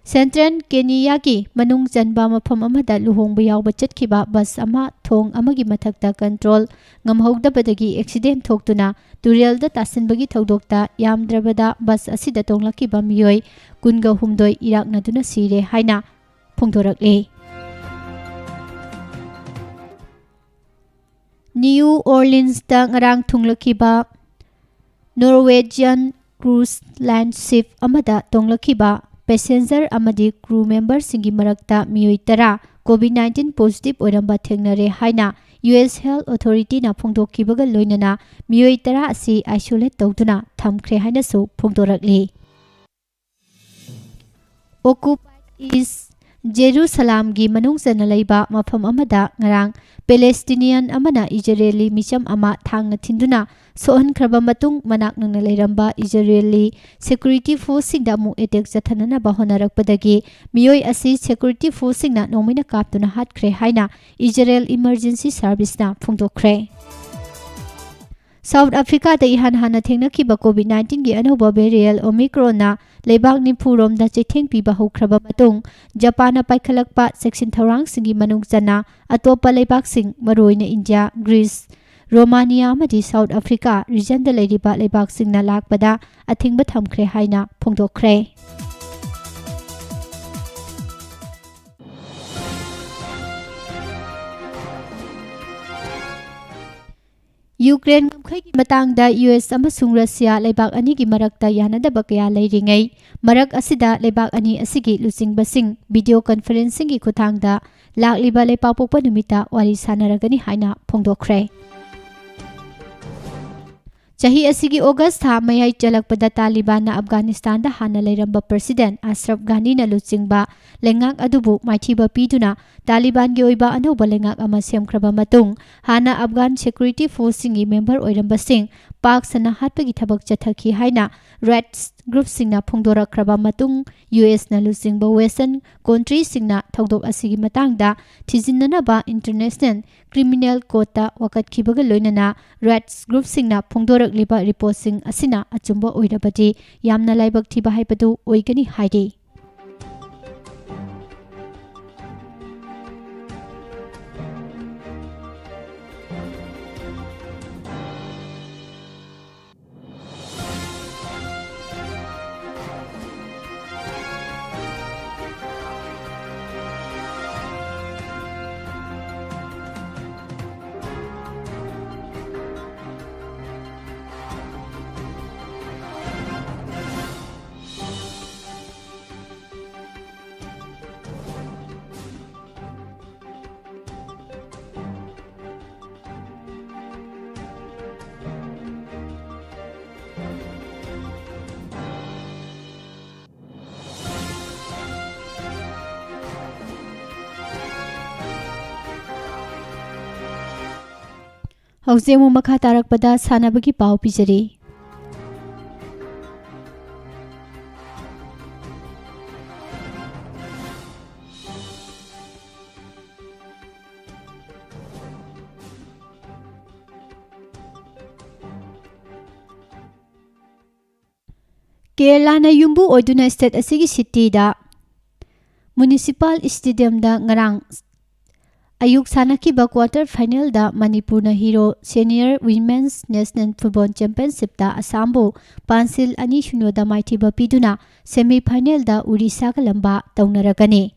Central Kenya ki manung janba mafam amada luhongba yawba chatkiba bus ama thong amagi mathakta control ngamhogdabadagi accident thoktuna turelda tasinbagi thodokta yamdrabada bus asida tonglakiba miyoi kunga humdoi iraknaduna sire haina phongdorakle. New Orleans da ngarang thunglakiba Norwegian cruise line ship amada tonglakiba passenger amadi crew member singi marakta miyoi tara COVID-19 positive oramba thengnare haina US Health Authority na phongdokkibaga loinana miyoi tara asi isolate tawduna thamkhre haina su phongdorakli. Occupied is Jerusalem gi manung sana laiba mafam amada ngarang Palestinian amana Israeli micham ama thangna thinduna sohan khraba matung manak nangna leiramba Israeli security force singda mu attack jathanana bahonarakpadagi miyoi asi security force singna nomina kaptuna hatkhre haina Israel emergency service na phongdokkhre. South Africa da ihan hana thengnakiba COVID-19 gi anoba variant Omicron na leibak nipurom da chetheng piba hokraba matung Japan na paikhalakpa section thorang singi manung jana atopa leibak sing maroina India, Greece, Romania amadi South Africa region da leiriba leibak singna lakpada athingba thamkhre haina phongdokkhre. Ukraine ngamkhai matangda US amasung Russia leibak ani gi marakta yanadaba kaya leiringai marak asida leibak ani asigi lusingbasing video conferencing gi khuthangda lakliba leipak pokpa numita wari sanaragani haina phongdokkhre. Chahi asigi August tha mayai chalakpada Taliban na Afghanistan da hana leiramba President Ashraf Ghani na luchingba lengak adubu maithiba piduna Taliban gi oiba anoba lengak ama semkhraba matung hana Afghan security force singi member oiramba sing pak sana hatpagi thabak chathaki haina Red group singna phongdorakraba matung US na luchingba Western country singna thodok asigi matangda thijinnanaba International Criminal Court ta wakatkhibaga loinana Red group singna phongdorakliba report sing asina achumba oirabati yamna laibak thiba haibadu oigani haidi. Hausimu makha tarakpada sanabagi pau pijari. Kerala na yumbu oiduna state asigi city da municipal stadium da ngarang ayuk sanakiba quarter final da Manipur na hero senior women's national football championship da Assambu Pansil ani shuno da maithiba piduna semi final da Odisha ka lamba taunaragani.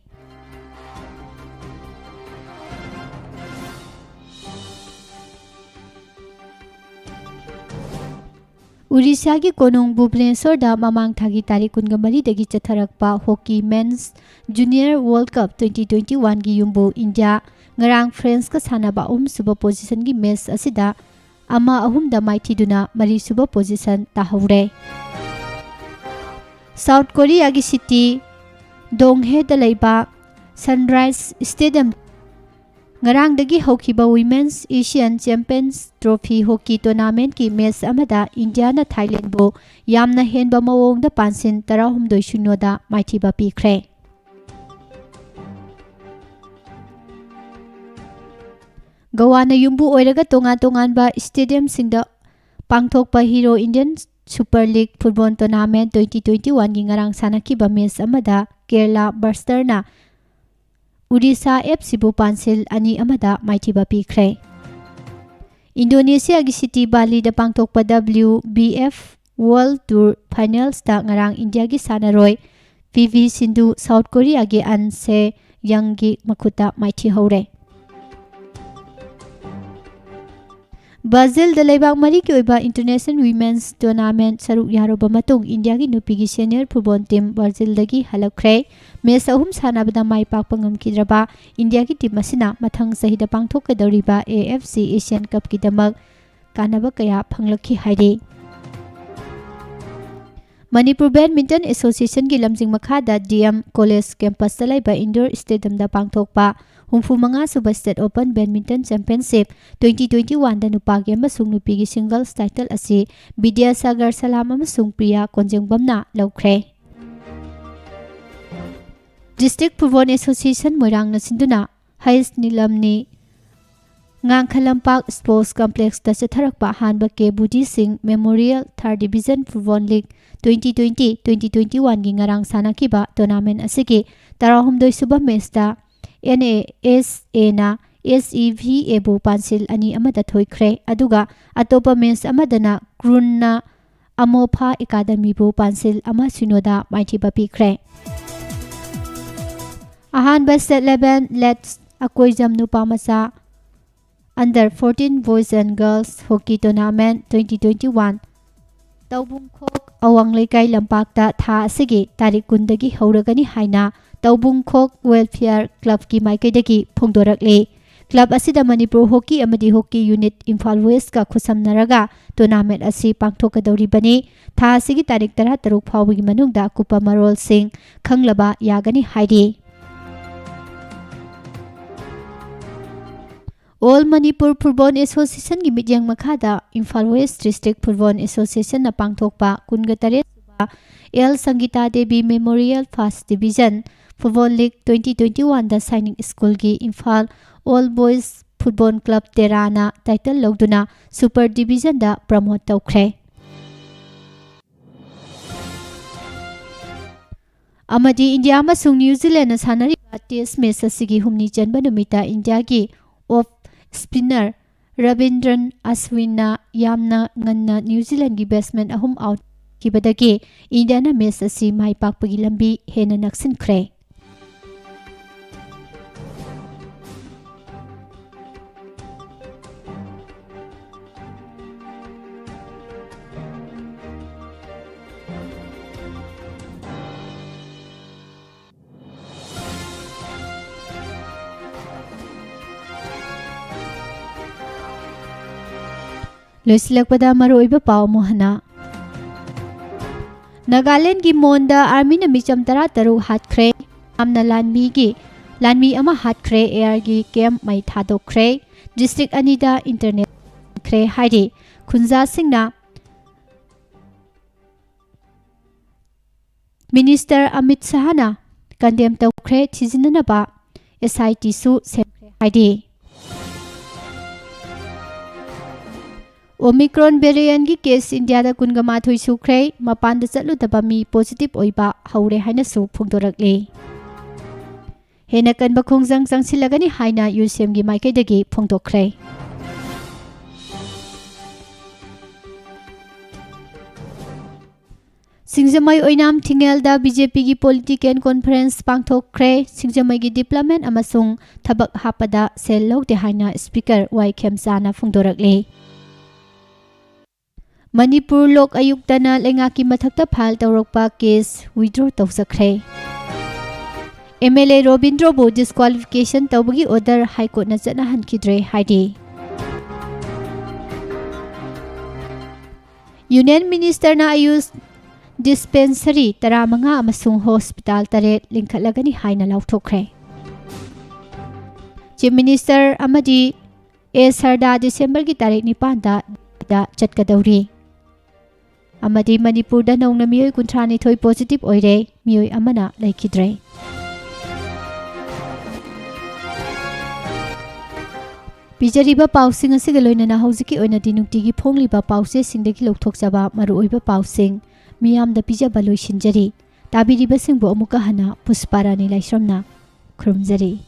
Odisha ki konung Bhubaneswar da mamang thagi tarik 12 dagi chatharakpa hockey men's junior world cup 2021 gi yumbu India ngarang France ka sanaba suba position gi match asida ama da maithiduna mari suba position tahaure. South Korea gi city Donghae da laiba Sunrise Stadium ngarang dagi hokiba Women's Asian Champions Trophy Hockey Tournament ki match amada India na Thailand bo yamna henba mawong da pansin 13-0 da maithiba pikre. Goa na yumbu oiraga tongan ba stadium singda pangthokpa Hero Indian Super League Football Tournament 2021 gi ngarang sanakiba match amada Kerala Bursterna Odisha FC Pansil ani amada maithiba pikre. Indonesia gi city Bali da pangthokpa WBF World Tour Finals ta ngarang India gi sanaroi PV Sindhu South Korea gi An Se Young gi makhuta maithi hore. Brazil da leibak mari ki oiba International Women's Tournament saruk yaroba matung India gi nupi gi senior football team Brazil dagi halakre. Match ahum sanabada mai pakpa ngamkidraba India gi team asina mathang sahida pangthokadoriba AFC Asian Cup ki damak kanaba kaya phanglakhi hairi. Manipur Badminton Association gi lamjing makhada DM College campus talaiba indoor stadium da pangthokpa humfumanga suba State Open Badminton Championship 2021 da nupagi amasung nupi gi singles title asi Vidya Sagar Salam amasung Priya Konjengbamna laukre. District Football Association Moirang na sinduna Hais Nilamni Ngangkhalampak Sports Complex da chatharakpa hanba ke Budi Singh Memorial 3rd Division Football League 2020-2021 gi ngarang sanakiba tournament asigi tarahumdoi suba match da NASA na SEVA bu pansil ani amada thoikre aduga atopa match amadana Krun na Amopha Academy bu pansil ama sinoda maithiba pikre. Ahanba State 11 Let's Akoijam Nupamasa Under 14 Boys and Girls Hockey Tournament 2021 Taubung Khok Awang Lekai Lampakta Tha Asigi Tarik Kundagi Hauragani Haina Taubung Khok Welfare Club ki Maikai Phongdorakle. Club asida Manipur Hockey amadi Hockey Unit Imphal West ka khusamnaraga tournament asi pangthokadoribani. Tha asigi tarik 13 phawgi manungda kupa marol sing khanglaba yagani hairi. All Manipur Football Association gi midyang makhada Imphal West District Football Association na pangthokpa 28 suba L Sangita Devi Memorial First Division Football League 2021 da signing school gi Imphal All Boys Football Club Terana title logduna Super Division da promote tawkhre. Amadi India amasung New Zealand na sanariba test match asigi humni janba numita India gi off spinner Rabindran Ashwinna yamna nganna New Zealand gi batsman ahum out kibadagi India na match asi mai pakpagi lambi hena naksinkhre. Loisilakpada maroiba pau mohana Nagaland gi Monda Army na micham tara taru hatkre amna lanmi ama hatkre air gi camp mai thadokre district anida internet kre hairi khunja singna Minister Amit Sahana condemn tawkre thijinana ba SIT su semkre hairi. Omicron variant gi case India da kungama thui sukre mapan da chatlu daba mi positive oiba haure haina su phongdorakle. Hena kan ba khongjang changsilagani haina UCM gi maikai dagi phongdokre. Singjamai oinam thingel da BJP gi political conference pangthokre singjamai gi deployment amasung thabak hapada sel logde haina speaker Y Khemsana phongdorakle. Manipur Lok Ayuktana Lengaki Mathakta Phal Tawrokpa case withdraw tawsakre. MLA Robindro bu disqualification tawbagi order High Court na chana hankidre haidi. Union Minister na Ayush Dispensary taramanga amasung hospital tare lingkhatlagani haina lauthokre. Chief Minister amadi A Sarda December gi tarik 9 da chatkadauri. Amadi Manipur da nong na miyoi kuntrani thoi positive oire miyoi amana laikidre. Pijariba pausing asiga loinana hauziki oina dinukti gi phongliba pause singdagi lokthokjaba maru oiba pausing miyam da pijaba loisinjari ꯇꯥꯕꯤꯔꯤꯕꯁꯤꯡꯕꯨ ꯑꯃꯨꯛꯀ ꯍꯟꯅ ꯄꯨꯁꯄꯥꯔꯥꯅꯤ ꯂꯥꯏꯁ꯭ꯔꯝꯅ ꯈꯨꯔꯨꯝꯖꯔꯤ꯫